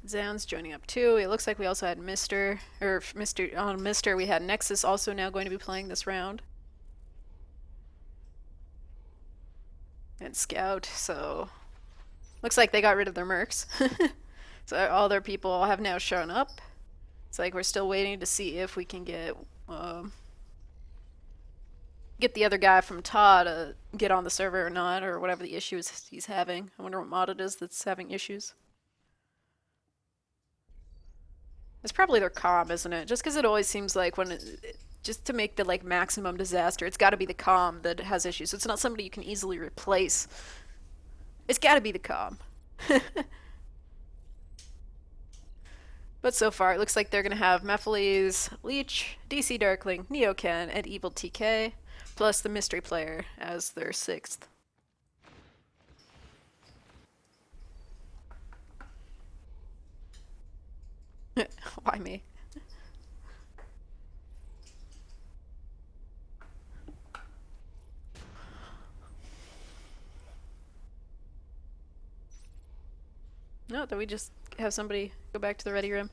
A: Zan's joining up too. It looks like we also had Mister, or Mister on Mister. We had Nexus also now going to be playing this round, and Scout. So looks like they got rid of their mercs. So all their people have now shown up. It's like we're still waiting to see if we can get the other guy from TAW to get on the server or not, or whatever the issue is he's having. I wonder what mod it is that's having issues. It's probably their comm, isn't it? Just because it always seems like just to make the like maximum disaster, it's got to be the comm that has issues. It's not somebody you can easily replace. It's got to be the comm. But so far, it looks like they're gonna have Mephiles, Leech, DC Darkling, Neoken, and Evil TK, plus the Mystery Player as their sixth. Why me? No, did we just have somebody go back to the ready room?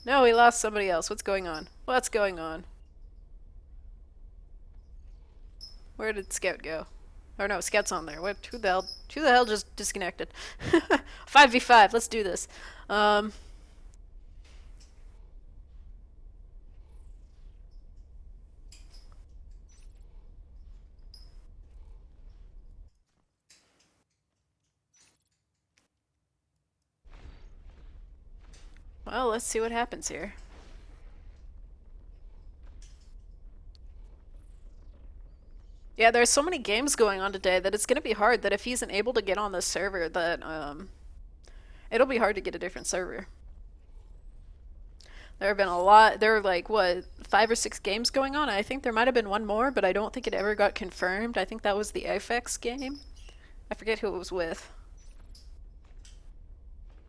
A: No, we lost somebody else. What's going on? What's going on? Where did Scout go? Or no, Scout's on there. What? Who the hell? Who the hell just disconnected? 5v5. Let's do this. Well, let's see what happens here. Yeah, there's so many games going on today that it's gonna be hard that if he's not able to get on this server that it'll be hard to get a different server. There have been a lot. There are like what 5 or 6 games going on. I think there might have been one more, but I don't think it ever got confirmed. I think that was the FX game. I forget who it was with.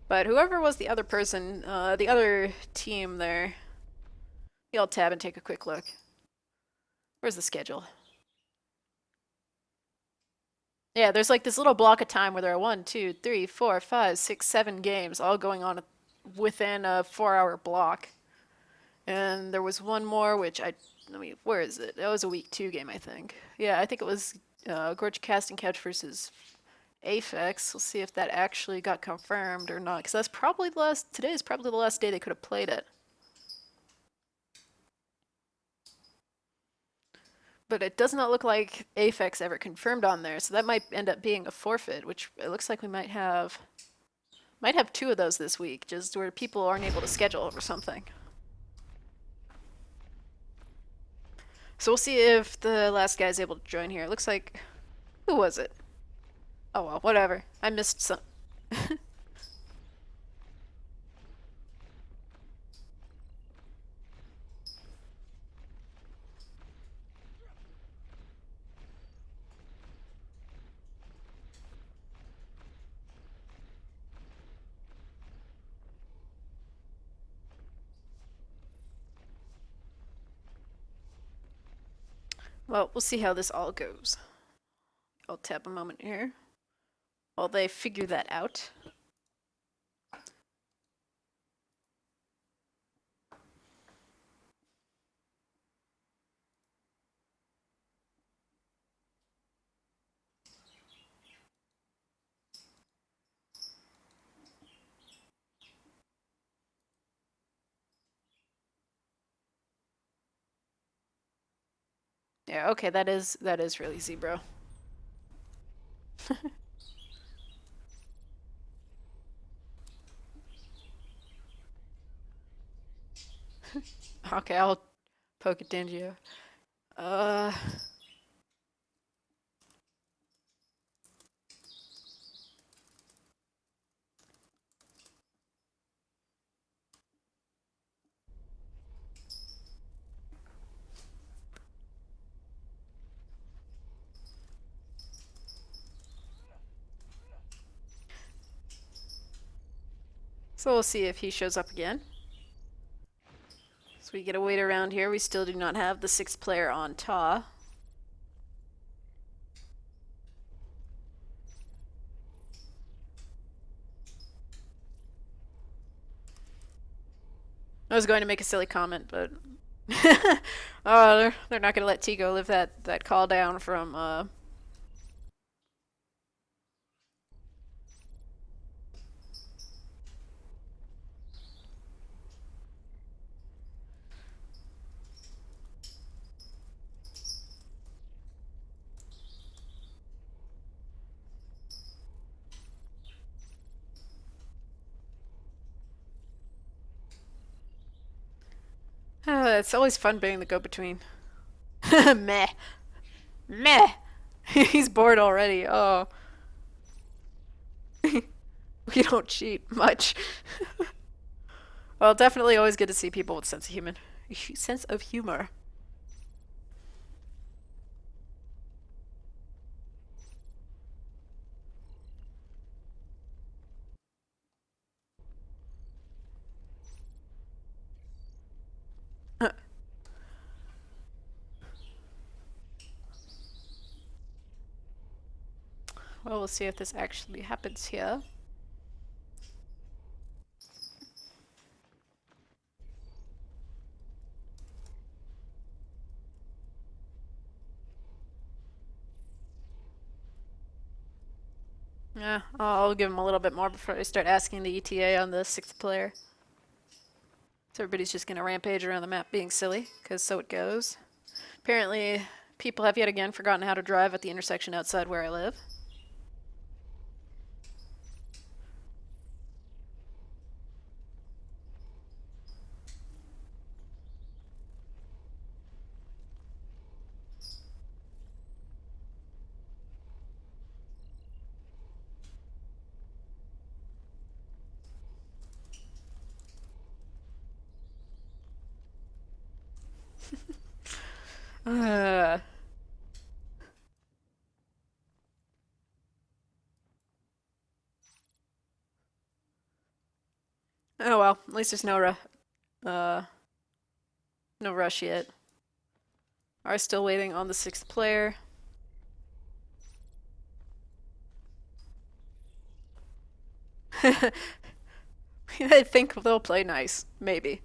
A: But whoever was the other person, the other team there, I'll tab and take a quick look. Where's the schedule? Yeah, there's like this little block of time where there are 1, 2, 3, 4, 5, 6, 7 games all going on within a 4-hour block. And there was one more, which where is it? That was a week 2 game, I think. Yeah, I think it was Gorge Casting Couch versus Aphex. We'll see if that actually got confirmed or not, because that's probably today is probably the last day they could have played it. But it does not look like Aphex ever confirmed on there, so that might end up being a forfeit, which it looks like we might have 2 of those this week, just where people aren't able to schedule or something. So we'll see if the last guy's able to join here. It looks like, who was it? Oh well, whatever. I missed some. Well, we'll see how this all goes. I'll tap a moment here while they figure that out. Yeah, okay, that is really Zebro. Okay, I'll poke at Dangio. Uh, so we'll see if he shows up again. So we get a wait around here. We still do not have the 6th player on TAW. I was going to make a silly comment, but oh, they're not going to let Tigo live that call down from it's always fun being the go-between. Meh. Meh. He's bored already. Oh. We don't cheat much. Well, definitely always good to see people with sense of humor. Well, we'll see if this actually happens here. Yeah, I'll give him a little bit more before I start asking the ETA on the 6th player. So everybody's just gonna rampage around the map being silly, because so it goes. Apparently, people have yet again forgotten how to drive at the intersection outside where I live. Uh, Oh well, at least there's uh, no rush yet. Are still waiting on the sixth player. I think they'll play nice, maybe.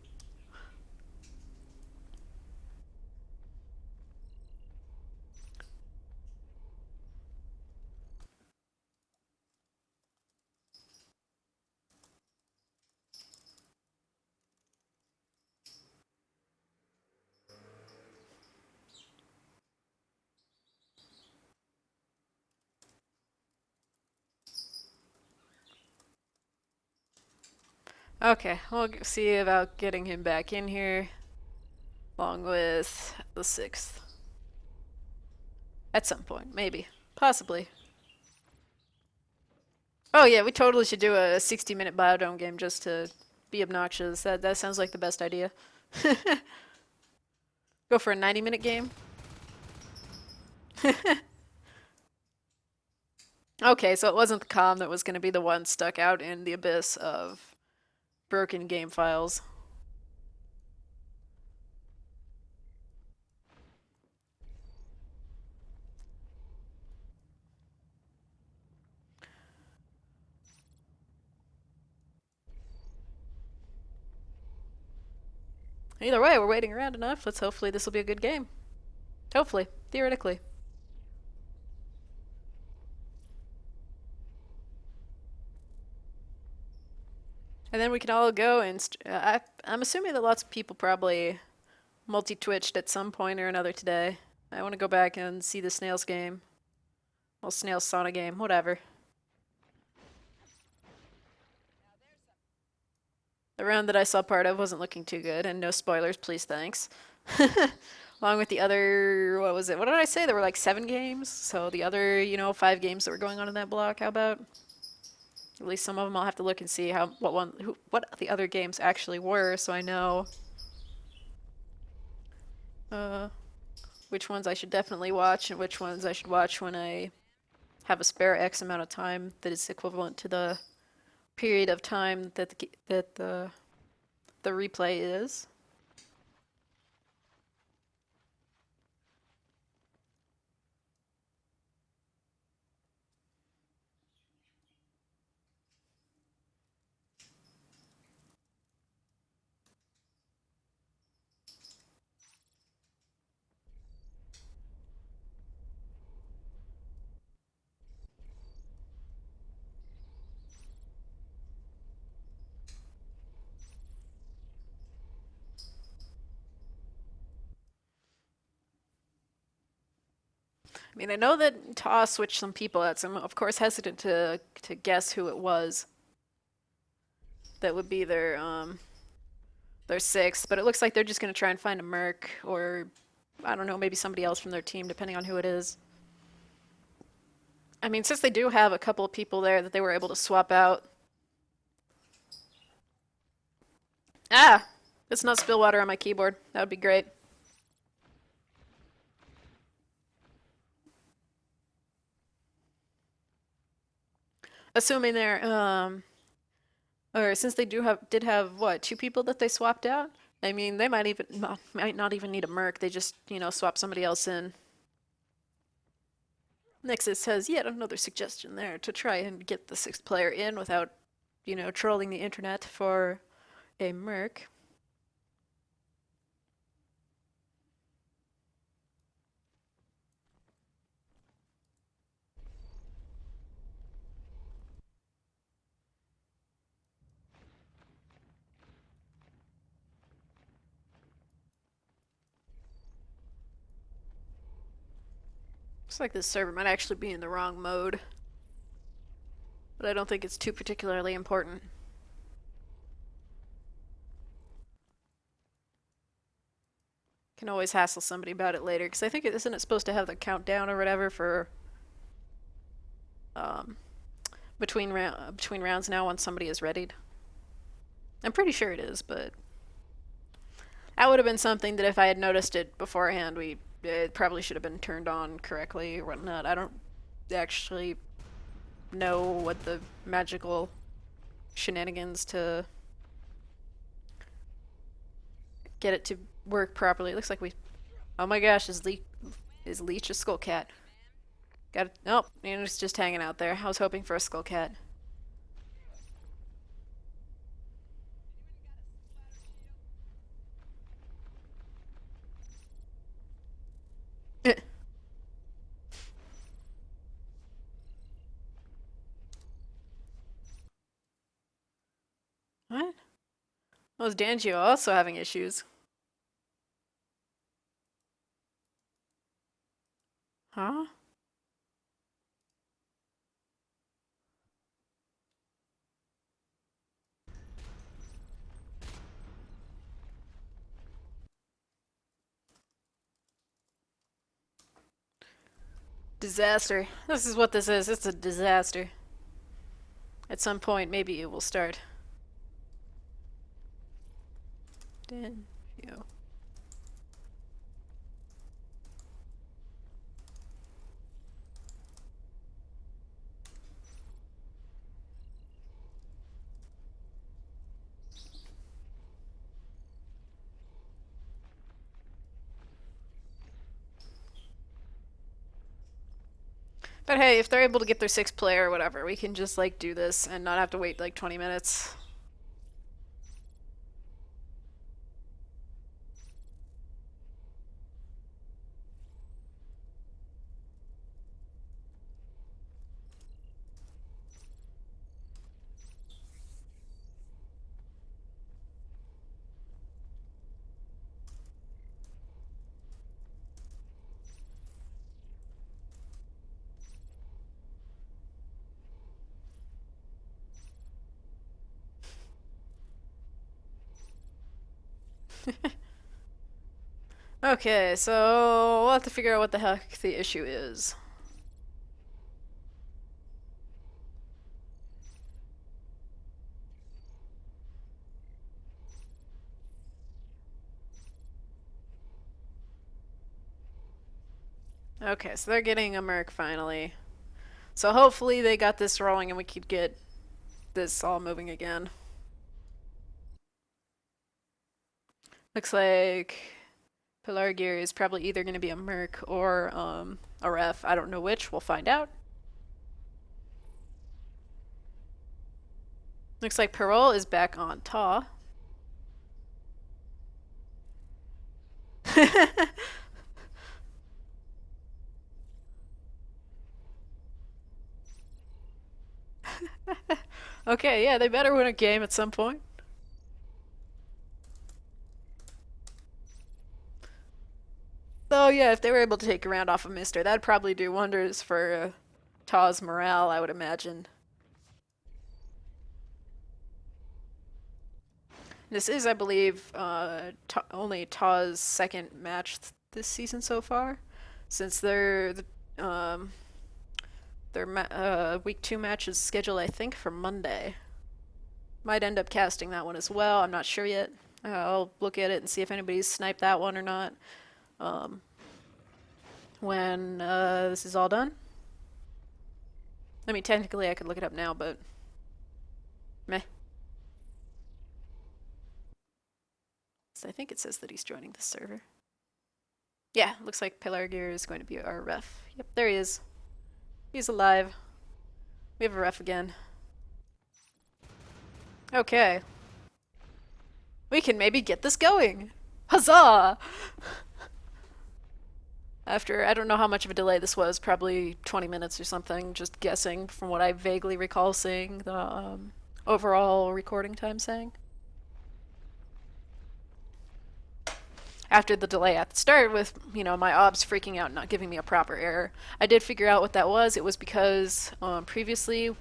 A: Okay, we'll see about getting him back in here, along with the sixth. At some point, maybe. Possibly. Oh yeah, we totally should do a 60-minute Biodome game just to be obnoxious. That sounds like the best idea. Go for a 90-minute game? Okay, so it wasn't the comm that was going to be the one stuck out in the abyss of broken game files. Either way, we're waiting around enough. Let's hopefully this will be a good game. Hopefully, theoretically. And then we can all go and I'm assuming that lots of people probably multi-twitched at some point or another today. I want to go back and see the Snails game. Well, Snails Sonic game, whatever. The round that I saw part of wasn't looking too good, and no spoilers, please, thanks. Along with the other, what was it? What did I say? There were like 7 games. So the other, 5 games that were going on in that block. How about? At least some of them I'll have to look and see what the other games actually were, so I know uh, which ones I should definitely watch and which ones I should watch when I have a spare X amount of time that is equivalent to the period of time that the replay is. I mean, I know that TAW switched some people out, so I'm of course hesitant to guess who it was that would be their sixth, but it looks like they're just gonna try and find a merc or I don't know, maybe somebody else from their team, depending on who it is. I mean, since they do have a couple of people there that they were able to swap out. Ah! Let's not spill water on my keyboard. That would be great. Assuming they're, or since they did have what, 2 people that they swapped out? I mean, they might not even need a merc. They just, swap somebody else in. Nexus has yet another suggestion there to try and get the 6th player in without, trolling the internet for a merc. Looks like this server might actually be in the wrong mode, but I don't think it's too particularly important. Can always hassle somebody about it later, because I think isn't it supposed to have the countdown or whatever for um, between rounds now once somebody is readied. I'm pretty sure it is, but that would have been something that if I had noticed it beforehand, it probably should have been turned on correctly or whatnot. I don't actually know what the magical shenanigans to get it to work properly. It looks like we. Oh my gosh, is Leech a skull cat? Got it. Nope, it's just hanging out there. I was hoping for a skull cat. What? Was Dangio also having issues? Huh? Disaster. This is what this is. It's a disaster. At some point, maybe it will start. Dangio. But hey, if they're able to get their 6 player or whatever, we can just like do this and not have to wait like 20 minutes. Okay, so we'll have to figure out what the heck the issue is. Okay, so they're getting a merc finally. So hopefully they got this rolling and we could get this all moving again. Looks like Pelargir is probably either going to be a merc or a ref. I don't know which. We'll find out. Looks like Parole is back on TAW. Okay, yeah, they better win a game at some point. So yeah, if they were able to take a round off of Mister, that'd probably do wonders for TAW's morale, I would imagine. This is, I believe, only TAW's second match this season so far, since their week 2 match is scheduled, I think, for Monday. Might end up casting that one as well. I'm not sure yet. I'll look at it and see if anybody's sniped that one or not. When this is all done. I mean, technically I could look it up now, but meh. So I think it says that he's joining the server. Yeah, looks like Pelargir is going to be our ref. Yep, there he is. He's alive. We have a ref again. Okay. We can maybe get this going. Huzzah! After, I don't know how much of a delay this was, probably 20 minutes or something, just guessing from what I vaguely recall seeing the overall recording time saying. After the delay at the start with, my obs freaking out and not giving me a proper error, I did figure out what that was. It was because previously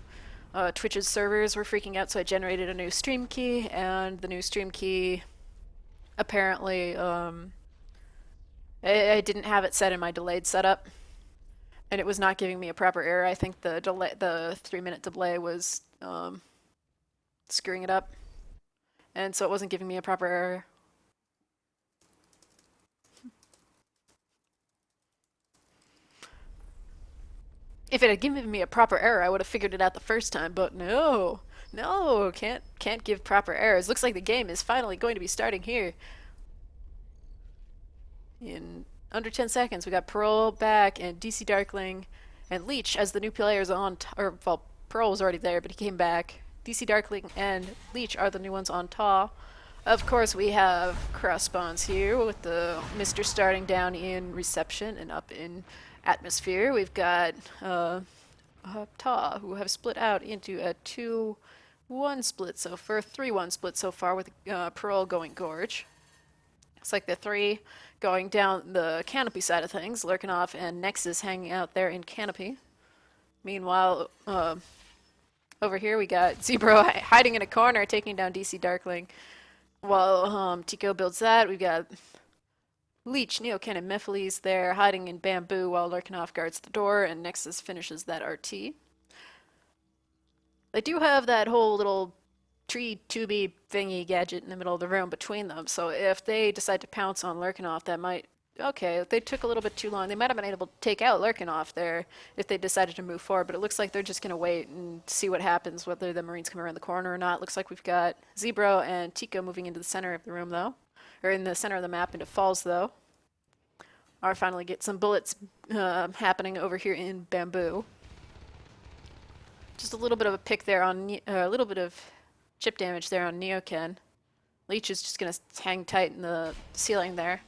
A: Twitch's servers were freaking out, so I generated a new stream key, and the new stream key apparently I didn't have it set in my delayed setup, and it was not giving me a proper error. I think the 3-minute delay was screwing it up, and so it wasn't giving me a proper error. If it had given me a proper error, I would have figured it out the first time, but no. No, can't give proper errors. Looks like the game is finally going to be starting here. in under 10 seconds. We got Pearl back and DC Darkling and Leech as the new players on, or well, Pearl was already there, but he came back. DC Darkling and Leech are the new ones on TAW. Of course, we have cross spawns here with the Mister starting down in reception and up in atmosphere. We've got TAW who have split out into a 2-1 split so far, 3-1 split so far with Pearl going Gorge. It's like the three going down the canopy side of things, Lurkinoff and Nexus hanging out there in canopy. Meanwhile, over here we got Zebro hiding in a corner, taking down DC Darkling. While Tico builds that, we've got Leech, Neoken, and Mephiles there hiding in bamboo while Lurkinoff guards the door, and Nexus finishes that RT. They do have that whole little tree tubey thingy gadget in the middle of the room between them, so if they decide to pounce on Lurkinoff, that might... Okay, they took a little bit too long. They might have been able to take out Lurkinoff there if they decided to move forward, but it looks like they're just going to wait and see what happens, whether the Marines come around the corner or not. Looks like we've got Zebro and Tico moving into the center of the room, though. Or in the center of the map into Falls, though. Our finally get some bullets happening over here in Bamboo. Just a little bit of a pick there on... a little bit of chip damage there on Neoken. Leech is just going to hang tight in the ceiling there.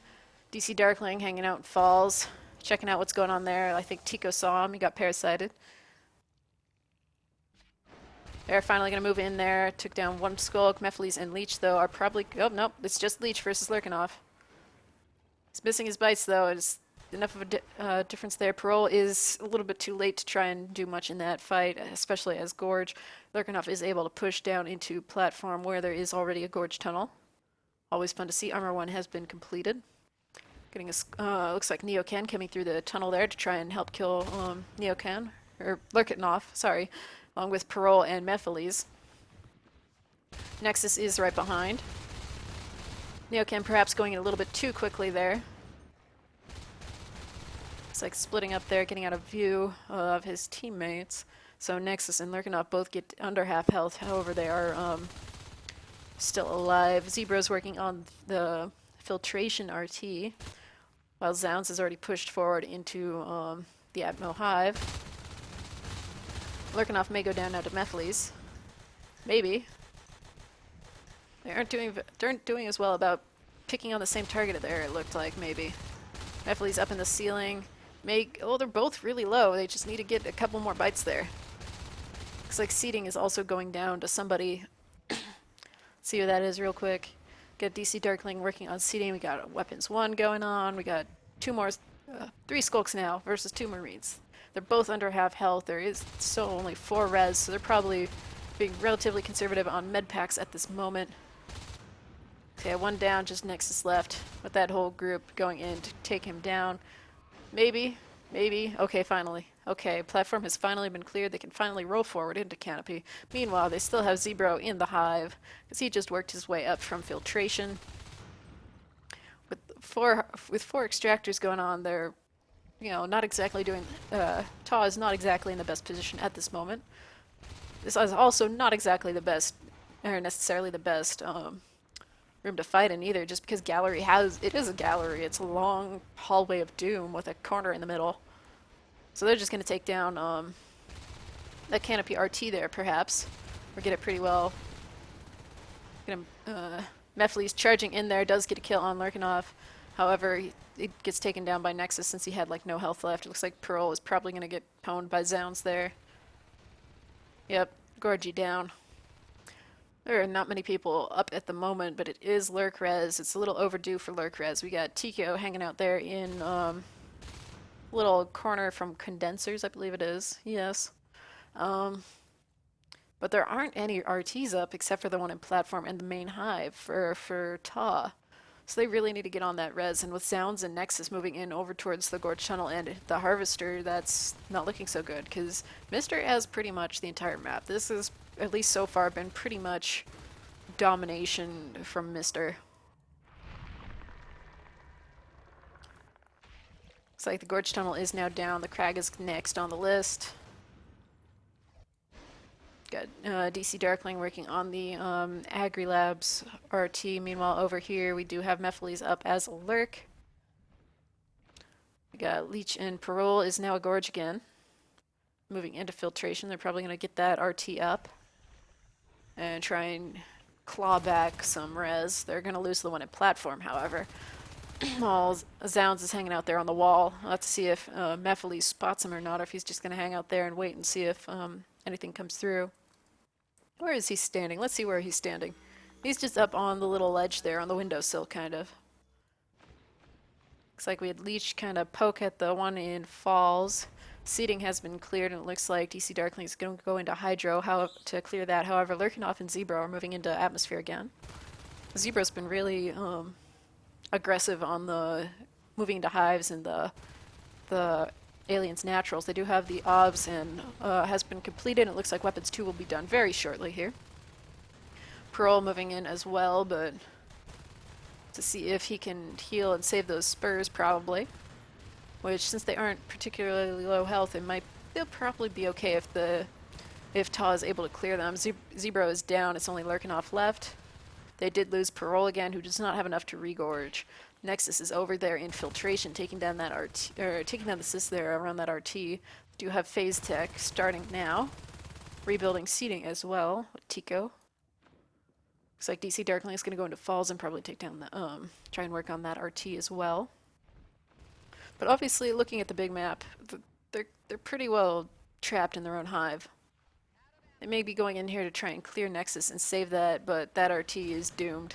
A: DC Darkling hanging out in Falls, checking out what's going on there. I think Tico saw him. He got parasited. They're finally going to move in there. Took down one Skulk. Mephiles and Leech, though, are probably... Oh, nope. It's just Leech versus Lurkinoff. He's missing his bites, though. It's enough of a difference there. Parole is a little bit too late to try and do much in that fight, especially as Gorge. Lurkinoff is able to push down into platform where there is already a Gorge tunnel. Always fun to see. Armor 1 has been completed. Getting a, looks like Neoken coming through the tunnel there to try and help kill Neoken, or Lurkinoff, sorry, along with Parole and Mephiles. Nexus is right behind. Neoken perhaps going in a little bit too quickly there. It's like splitting up there, getting out of view of his teammates. So Nexus and Lurkinoff both get under half health, however they are still alive. Zebra's working on the filtration RT. While Zounds has already pushed forward into the Atmo Hive. Lurkinoff may go down now to Mephiles. Maybe. They aren't doing as well about picking on the same target there, it looked like, maybe. Mephiles up in the ceiling. Oh, they're both really low. They just need to get a couple more bites there. Looks like seating is also going down to somebody. See who that is real quick. Got DC Darkling working on seating. We got Weapons 1 going on. We got 3 Skulks now versus 2 Marines. They're both under half health. There is still only 4 res, so they're probably being relatively conservative on med packs at this moment. Okay, 1 down, just Nexus left with that whole group going in to take him down. Maybe. Okay, finally. Okay, platform has finally been cleared. They can finally roll forward into canopy. Meanwhile, they still have Zebro in the hive because he just worked his way up from filtration. With four extractors going on, they're, not exactly doing... TAW is not exactly in the best position at this moment. This is also not exactly the best, or necessarily the best room to fight in either, just because gallery it is a gallery. It's a long hallway of doom with a corner in the middle. So they're just going to take down that canopy RT there, perhaps, or get it pretty well. Mephiles charging in there, does get a kill on Lurkinoff. However, it gets taken down by Nexus since he had like no health left. It looks like Pearl is probably going to get pwned by Zounds there. Yep, Gorgie down. There are not many people up at the moment, but it is Lurk Res. It's a little overdue for Lurk Res. We got Tico hanging out there in little corner from condensers, I believe it is. Yes. But there aren't any RTs up except for the one in platform and the main hive for TAW. So they really need to get on that res. And with Sounds and Nexus moving in over towards the Gorge Tunnel and the Harvester, that's not looking so good because Mister has pretty much the entire map. This has, at least so far, been pretty much domination from Mister. Looks like the Gorge Tunnel is now down. The Crag is next on the list. Got DC Darkling working on the Agri Labs RT. Meanwhile, over here we do have Mephiles up as a Lurk. We got Leech and Parole is now a Gorge again. Moving into filtration, they're probably going to get that RT up and try and claw back some res. They're going to lose the one at platform, however. While Zounds is hanging out there on the wall. I'll have to see if Mephiles spots him or not, or if he's just going to hang out there and wait and see if anything comes through. Where is he standing? Let's see where he's standing. He's just up on the little ledge there on the windowsill, kind of. Looks like we had Leech kind of poke at the one in Falls. Seating has been cleared, and it looks like DC Darkling is going to go into Hydro to clear that. However, Lurkinoff and Zebra are moving into Atmosphere again. Zebra's been really aggressive on the moving into hives and the aliens' naturals. They do have the OBS and has been completed. It looks like Weapons 2 will be done very shortly here. Parole moving in as well, but to see if he can heal and save those spurs, probably. Which, since they aren't particularly low health, they'll probably be okay if TAW is able to clear them. Zebra is down. It's only Lurkinoff left. They did lose Parole again, who does not have enough to regorge. Nexus is over there in filtration, taking down that RT, or taking down the assist there around that RT. Do have Phase Tech starting now, rebuilding seating as well with Tico. Looks like DC Darkling is going to go into Falls and probably take down the try and work on that RT as well. But obviously, looking at the big map, they're pretty well trapped in their own hive. They may be going in here to try and clear Nexus and save that, but that RT is doomed.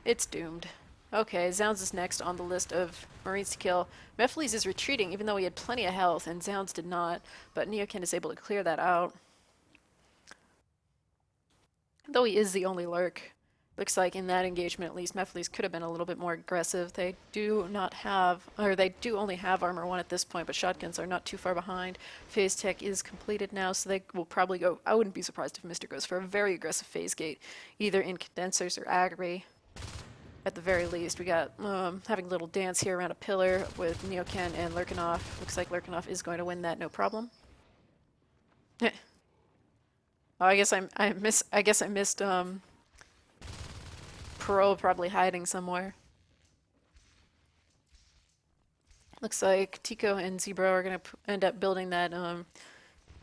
A: It's doomed. Okay, Zounds is next on the list of Marines to kill. Mephiles is retreating, even though he had plenty of health, and Zounds did not, but Neokin is able to clear that out. Though he is the only Lurk. Looks like in that engagement, at least, Mephiles could have been a little bit more aggressive. They do not have, or they do only have Armor 1 at this point, but shotguns are not too far behind. Phase Tech is completed now, so they will probably go, I wouldn't be surprised if Mr. goes for a very aggressive phase gate, either in condensers or agri. At the very least, we got having a little dance here around a pillar with Neokin and Lurkinoff. Looks like Lurkinoff is going to win that, no problem. Oh, I guess I missed Parole probably hiding somewhere. Looks like Tico and Zebra are going to end up building that,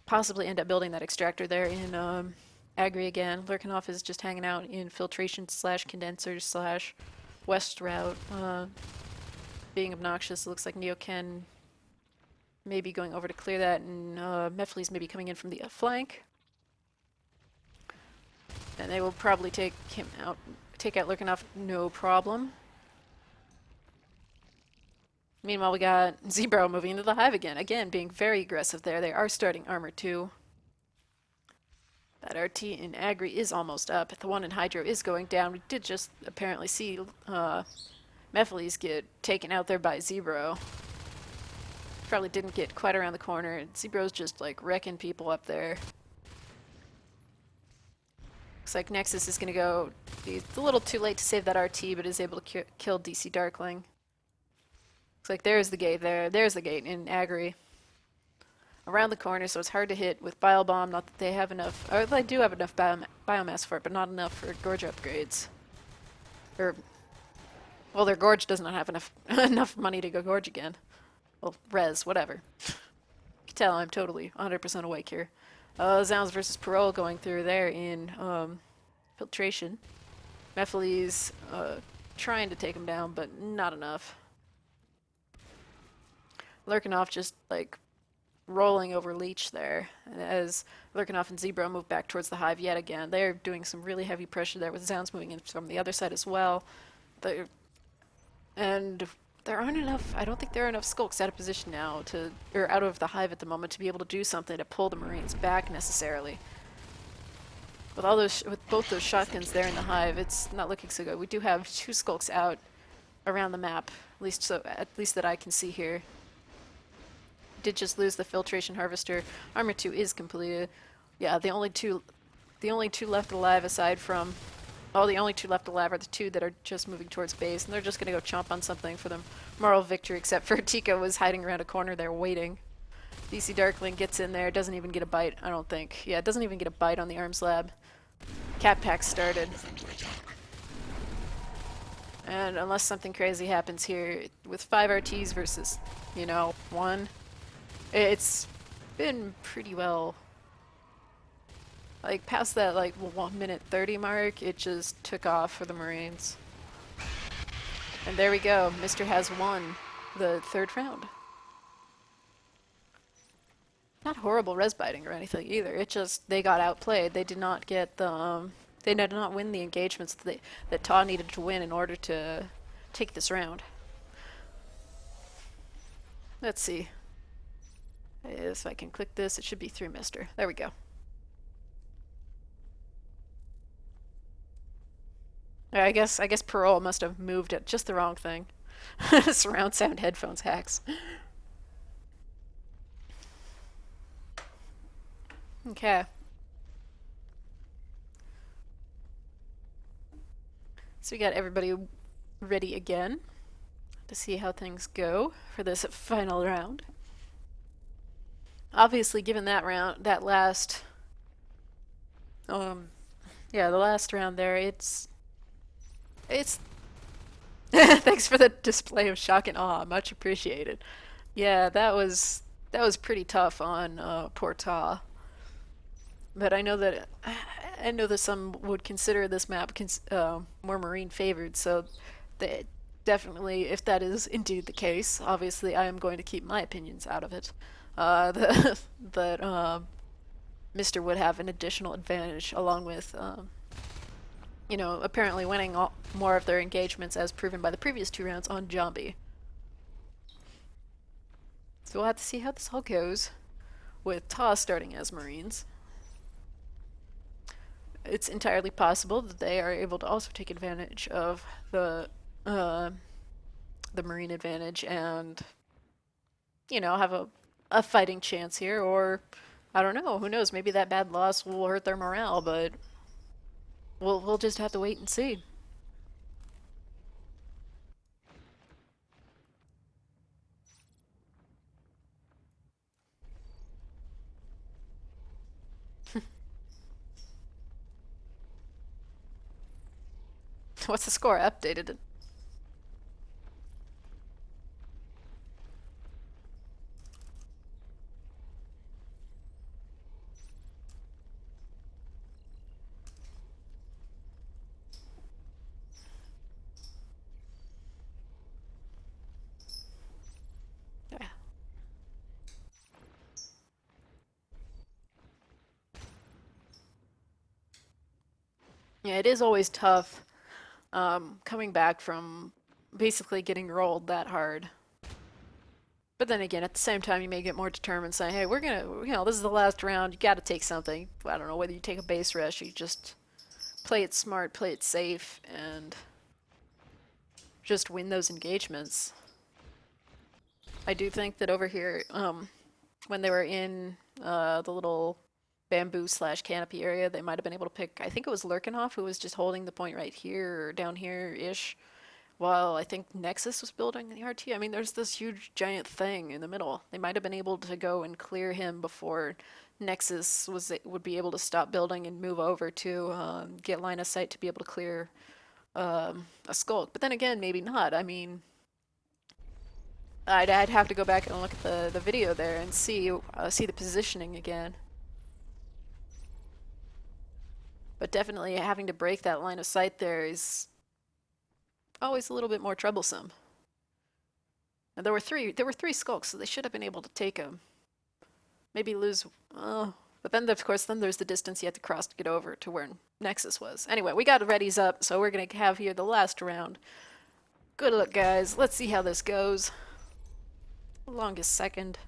A: possibly end up building that extractor there in Agri again. Lurkinoff is just hanging out in filtration / condensers / west route, being obnoxious. It looks like Neokin may be going over to clear that, and Mephiles may be coming in from the flank. And they will probably take him out. Take out Lurkinoff, no problem. Meanwhile, we got Zebra moving into the hive again. Again, being very aggressive there. They are starting Armor 2. That RT in Agri is almost up. The one in Hydro is going down. We did just apparently see Mephiles get taken out there by Zebra. Probably didn't get quite around the corner. Zebra's just like wrecking people up there. Looks like Nexus is going to go. It's a little too late to save that RT, but is able to kill DC Darkling. Looks like there's the gate there. There's the gate in Agri. Around the corner, so it's hard to hit with Bile Bomb. Not that they have enough, or they do have enough biomass for it, but not enough for Gorge upgrades. Or, well, their Gorge does not have enough money to go Gorge again. Well, res, whatever. You can tell I'm totally 100% awake here. Zounds versus Parole going through there in filtration. Mephiles trying to take him down, but not enough. Lurkinoff just like rolling over Leech there. And as Lurkinoff and Zebra move back towards the hive yet again, they're doing some really heavy pressure there with Zounds moving in from the other side as well. And there aren't enough, I don't think there are enough skulks out of position now or out of the hive at the moment to be able to do something to pull the Marines back necessarily. With both those shotguns there in the hive, it's not looking so good. We do have 2 skulks out around the map, at least that I can see here. Did just lose the filtration harvester. Armor 2 is completed. Yeah, the only two left alive aside from the only 2 left alive are the 2 that are just moving towards base, and they're just gonna go chomp on something for the moral victory, except for Tico was hiding around a corner there waiting. DC Darkling gets in there, doesn't even get a bite, I don't think. Yeah, doesn't even get a bite on the arms lab. Cat Pack started. And unless something crazy happens here, with 5 RTs versus, you know, 1, it's been pretty well. Like, past that, like, 1 minute 30 mark, it just took off for the Marines. And there we go. Mr. has won the 3rd round. Not horrible res biting or anything either. It just, they got outplayed. They did not get the, they did not win the engagements that TAW needed to win in order to take this round. Let's see. If I can click this, it should be through Mister. There we go. I guess Parole must have moved at just the wrong thing. Surround sound headphones hacks. Okay. So we got everybody ready again to see how things go for this final round. Obviously, given that round, that last, yeah, the last round there, it's. Thanks for the display of shock and awe, much appreciated. Yeah, that was pretty tough on poor Ta. But I know that some would consider this map more marine favored, so they definitely, if that is indeed the case, obviously I am going to keep my opinions out of it. That Mister would have an additional advantage, along with you know, apparently winning more of their engagements, as proven by the previous 2 rounds on Zombie. So we'll have to see how this all goes, with Ta starting as Marines. It's entirely possible that they are able to also take advantage of the Marine advantage and, you know, have a fighting chance here, or I don't know, who knows, maybe that bad loss will hurt their morale, but we'll just have to wait and see. What's the score? Updated it. Yeah. Yeah, it is always tough coming back from basically getting rolled that hard. But then again, at the same time, you may get more determined, saying, "Hey, we're gonna, you know, this is the last round. You got to take something. I don't know whether you take a base rush, or you just play it smart, play it safe, and just win those engagements." I do think that over here, when they were in the little bamboo slash canopy area, they might have been able to pick. I think it was Lurkenhoff who was just holding the point right here or down here ish, while I think Nexus was building the RT. I mean, there's this huge giant thing in the middle. They might have been able to go and clear him before Nexus would be able to stop building and move over to get line of sight to be able to clear a skulk. But then again, maybe not. I mean, I'd have to go back and look at the video there and see the positioning again. But definitely having to break that line of sight there is always a little bit more troublesome. And there were three skulks, so they should have been able to take them. Maybe lose. Oh, but then of course there's the distance you have to cross to get over to where Nexus was. Anyway, we got readies up, so we're gonna have here the last round. Good luck, guys. Let's see how this goes. Longest second.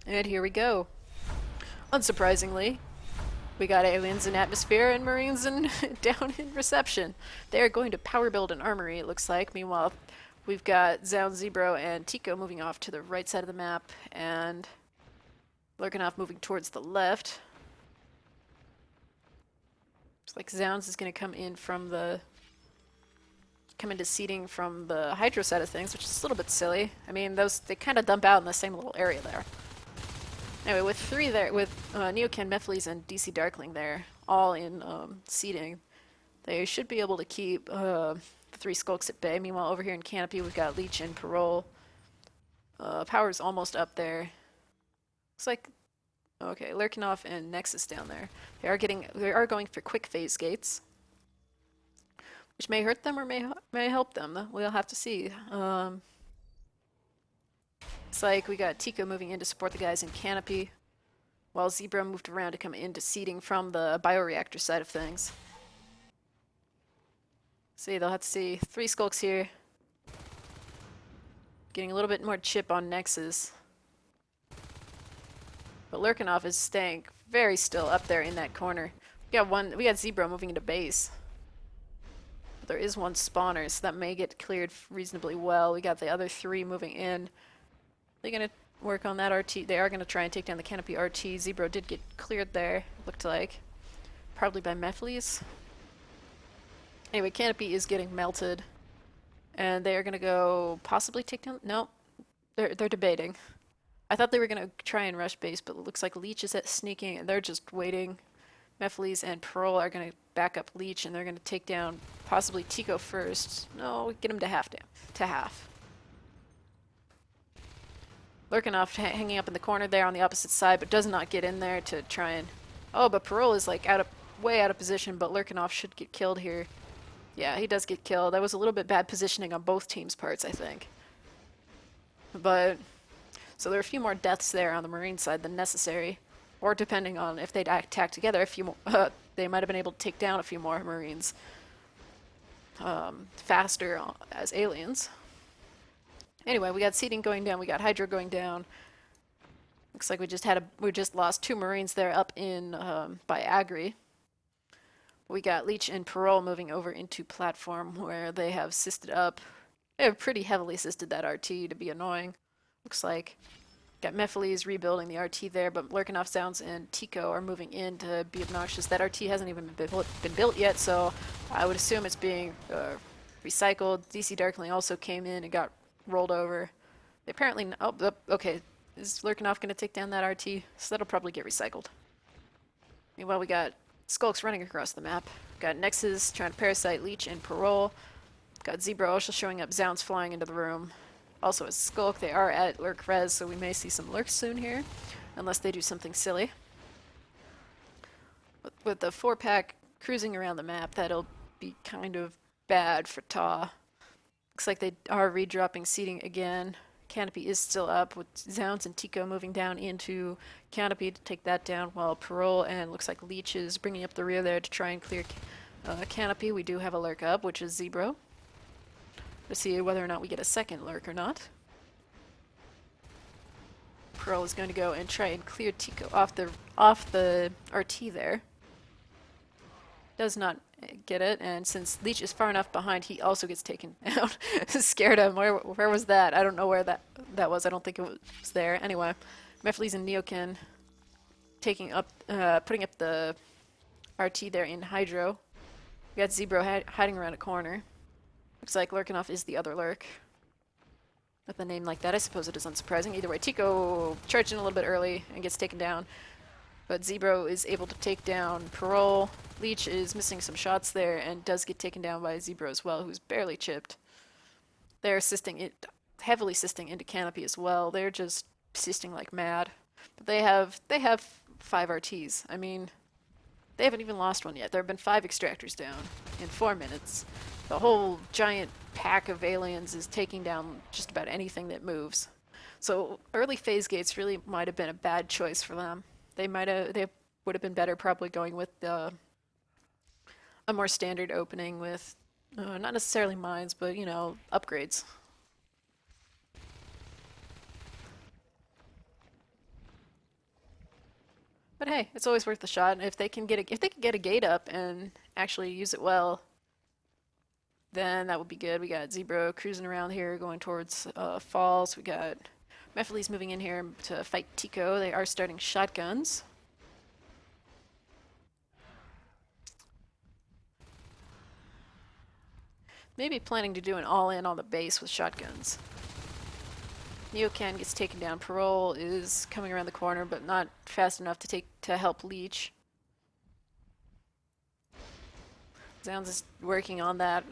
A: And here we go. Unsurprisingly, we got aliens in atmosphere and marines down in reception. They are going to power build an armory, it looks like. Meanwhile, we've got Zound, Zebro, and Tico moving off to the right side of the map, and Lurkenhoff moving towards the left. Looks like Zounds is going to come into seating from the Hydro side of things, which is a little bit silly. I mean, they kind of dump out in the same little area there. Anyway, with 3 there, with Neocan, Mephiles, and DC Darkling there, all in seating, They should be able to keep the three skulks at bay. Meanwhile, over here in Canopy, we've got Leech and Parole. Power's almost up there. Looks like, okay, Lurkinoff and Nexus down there. They are going for quick phase gates, which may hurt them or may help them. We'll have to see. It's like we got Tico moving in to support the guys in Canopy, while Zebra moved around to come into seeding from the bioreactor side of things. See, they'll have to see 3 skulks here. Getting a little bit more chip on Nexus. But Lurkinoff is staying very still up there in that corner. We got Zebra moving into base. But there is one spawner, so that may get cleared reasonably well. We got the other 3 moving in. They're gonna work on that RT. They are gonna try and take down the Canopy RT. Zebra did get cleared there, looked like. Probably by Mephiles. Anyway, Canopy is getting melted. And they are gonna go possibly take down. No, they're debating. I thought they were gonna try and rush base, but it looks like Leech is at sneaking, and they're just waiting. Mephiles and Pearl are gonna back up Leech, and they're gonna take down possibly Tico first. No, get him to half. Lurkinoff hanging up in the corner there on the opposite side, but does not get in there to try and. Oh, but Pearl is like way out of position, but Lurkinoff should get killed here. Yeah, he does get killed. That was a little bit bad positioning on both teams' parts, I think. But so there are a few more deaths there on the Marine side than necessary, or depending on if they'd attack together, they might have been able to take down a few more Marines faster as aliens. Anyway, we got seeding going down. We got Hydro going down. Looks like we just lost 2 Marines there up in by Agri. We got Leech and Parole moving over into platform where they have systed up. They have pretty heavily systed that RT to be annoying. Looks like. Got Mephiles rebuilding the RT there, but Lurkinoff Sounds and Tico are moving in to be obnoxious. That RT hasn't even been built yet, so I would assume it's being recycled. DC Darkling also came in and got rolled over. They apparently. Oh, okay. Is Lurkinoff going to take down that RT? So that'll probably get recycled. Meanwhile, we got Skulks running across the map. Got Nexus trying to parasite Leech and Parole. Got Zebra also showing up. Zounds flying into the room. Also a Skulk. They are at Lurk Res, so we may see some Lurks soon here. Unless they do something silly. With the 4-pack cruising around the map, that'll be kind of bad for TAW. Looks like they are redropping seating again. Canopy is still up with Zounds and Tico moving down into Canopy to take that down, while Parole and looks like Leech is bringing up the rear there to try and clear Canopy. We do have a lurk up, which is Zebro. To see whether or not we get a second lurk or not. Parole is going to go and try and clear Tico off the RT there. Does not get it, and since Leech is far enough behind, he also gets taken out. Scared him. Where was that? I don't know where that was. I don't think it was there. Anyway, Mephiles and Neokin putting up the RT there in Hydro. We got Zebro hiding around a corner. Looks like Lurkinoff is the other lurk. With a name like that, I suppose it is unsurprising. Either way, Tico charged in a little bit early and gets taken down. But Zebro is able to take down Parole. Leech is missing some shots there and does get taken down by Zebro as well, who's barely chipped. They're heavily assisting into Canopy as well. They're just assisting like mad. But they have 5 RTs. I mean, they haven't even lost one yet. There have been 5 extractors down in 4 minutes. The whole giant pack of aliens is taking down just about anything that moves. So early phase gates really might have been a bad choice for them. They would have been better probably going with a more standard opening with not necessarily mines, but upgrades. But hey, it's always worth a shot. And if they can get a gate up and actually use it well, then that would be good. We got Zebro cruising around here, going towards Falls. We got Mephiles moving in here to fight Tico. They are starting shotguns. Maybe planning to do an all-in on the base with shotguns. Neocan gets taken down. Parole is coming around the corner, but not fast enough to help Leech. Zounds is working on that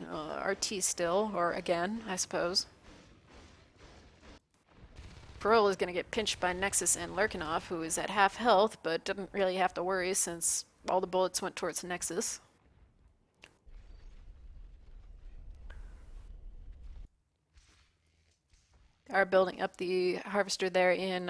A: RT still, or again, I suppose. Pearl is going to get pinched by Nexus and Lurkinov, who is at half health, but didn't really have to worry since all the bullets went towards Nexus. Are building up the harvester there in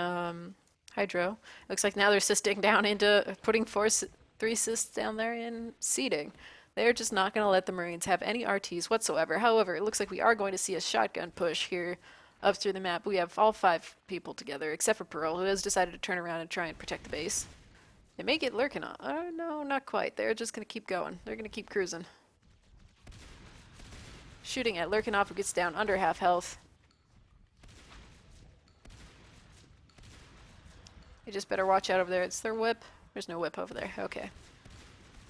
A: Hydro. Looks like now they're systing down into putting three cysts down there in seeding. They're just not going to let the Marines have any RTs whatsoever. However, it looks like we are going to see a shotgun push here up through the map. We have all 5 people together, except for Pearl, who has decided to turn around and try and protect the base. They may get lurking on. No, not quite. They're just going to keep going. They're going to keep cruising. Shooting at Lurkinov, who gets down under half health. You just better watch out over there. It's their whip. There's no whip over there. Okay.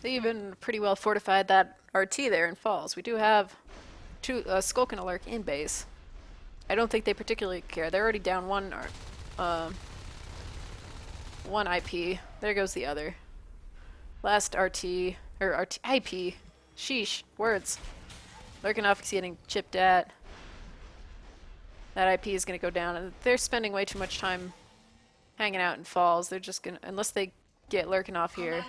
A: They even pretty well fortified that RT there in Falls. We do have 2 Skulk and a Lurk in base. I don't think they particularly care. They're already down one IP. There goes the other. Last RT, or IP. Sheesh, words. Lurkinov is getting chipped at. That IP is going to go down, and they're spending way too much time hanging out in Falls. They're just going to, unless they get Lurkinov here.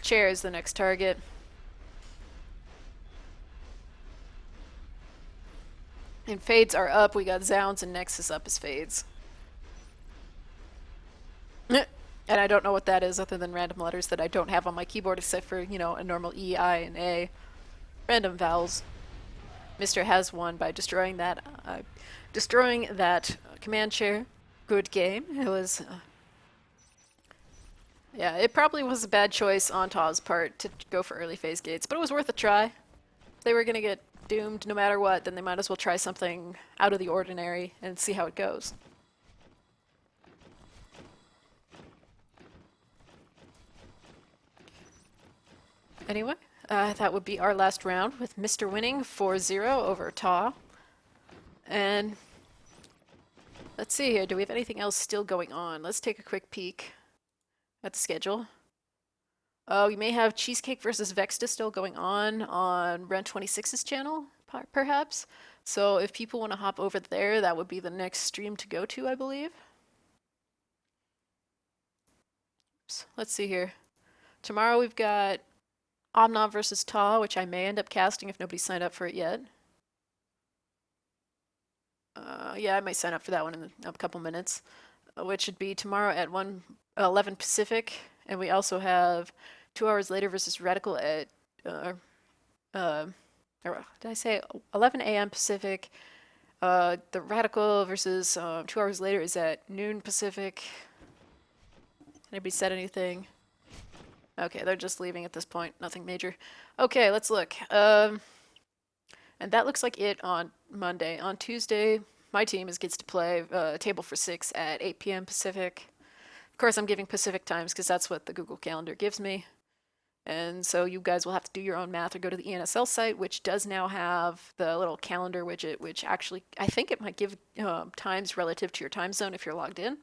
A: Chair is the next target. And fades are up. We got Zounds and Nexus up as fades. And I don't know what that is other than random letters that I don't have on my keyboard except for, you know, a normal E, I, and A. Random vowels. Mr. has won by destroying that command chair. Good game. It was... yeah, it probably was a bad choice on TAW's part to go for early phase gates, but it was worth a try. If they were going to get doomed no matter what, then they might as well try something out of the ordinary and see how it goes. Anyway, that would be our last round with Mr. winning 4-0 over TAW. And let's see here, do we have anything else still going on? Let's take a quick peek at the schedule. Oh, you may have Cheesecake versus Vexta still going on Ren 26's channel, perhaps. So if people want to hop over there, that would be the next stream to go to, I believe. Oops, let's see here. Tomorrow we've got Omnom versus TAW, which I may end up casting if nobody signed up for it yet. Yeah, I might sign up for that one in a couple minutes, which should be tomorrow at 11 Pacific. And we also have 2 hours later versus Radical at, or did I say 11 a.m. Pacific? The Radical versus 2 hours later is at noon Pacific. Anybody said anything? Okay, they're just leaving at this point. Nothing major. Okay, let's look. And that looks like it on Monday. On Tuesday, my team gets to play Table for 6 at 8 p.m. Pacific. Of course, I'm giving Pacific times because that's what the Google Calendar gives me. And so you guys will have to do your own math or go to the NSL site, which does now have the little calendar widget, which actually, I think it might give times relative to your time zone if you're logged in.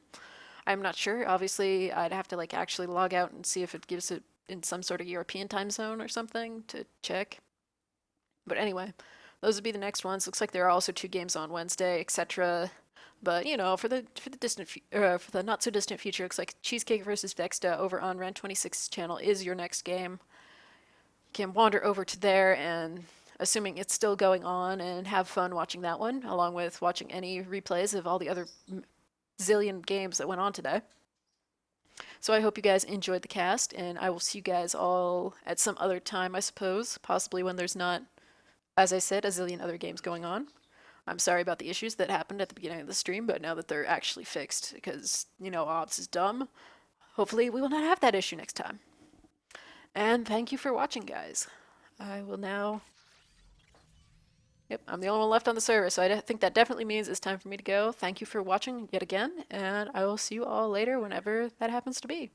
A: I'm not sure. Obviously, I'd have to like actually log out and see if it gives it in some sort of European time zone or something to check. But anyway, those would be the next ones. Looks like there are also 2 games on Wednesday, etc. But you know, for the not so distant future, looks like Cheesecake versus Vexta over on Ren 26's channel is your next game. You can wander over to there and, assuming it's still going on, and have fun watching that one, along with watching any replays of all the other zillion games that went on today. So I hope you guys enjoyed the cast, and I will see you guys all at some other time, I suppose, possibly when there's not, as I said, a zillion other games going on. I'm sorry about the issues that happened at the beginning of the stream, but now that they're actually fixed, because, you know, Ops is dumb, hopefully we will not have that issue next time. And thank you for watching, guys. I will now... Yep, I'm the only one left on the server, so I think that definitely means it's time for me to go. Thank you for watching yet again, and I will see you all later whenever that happens to be.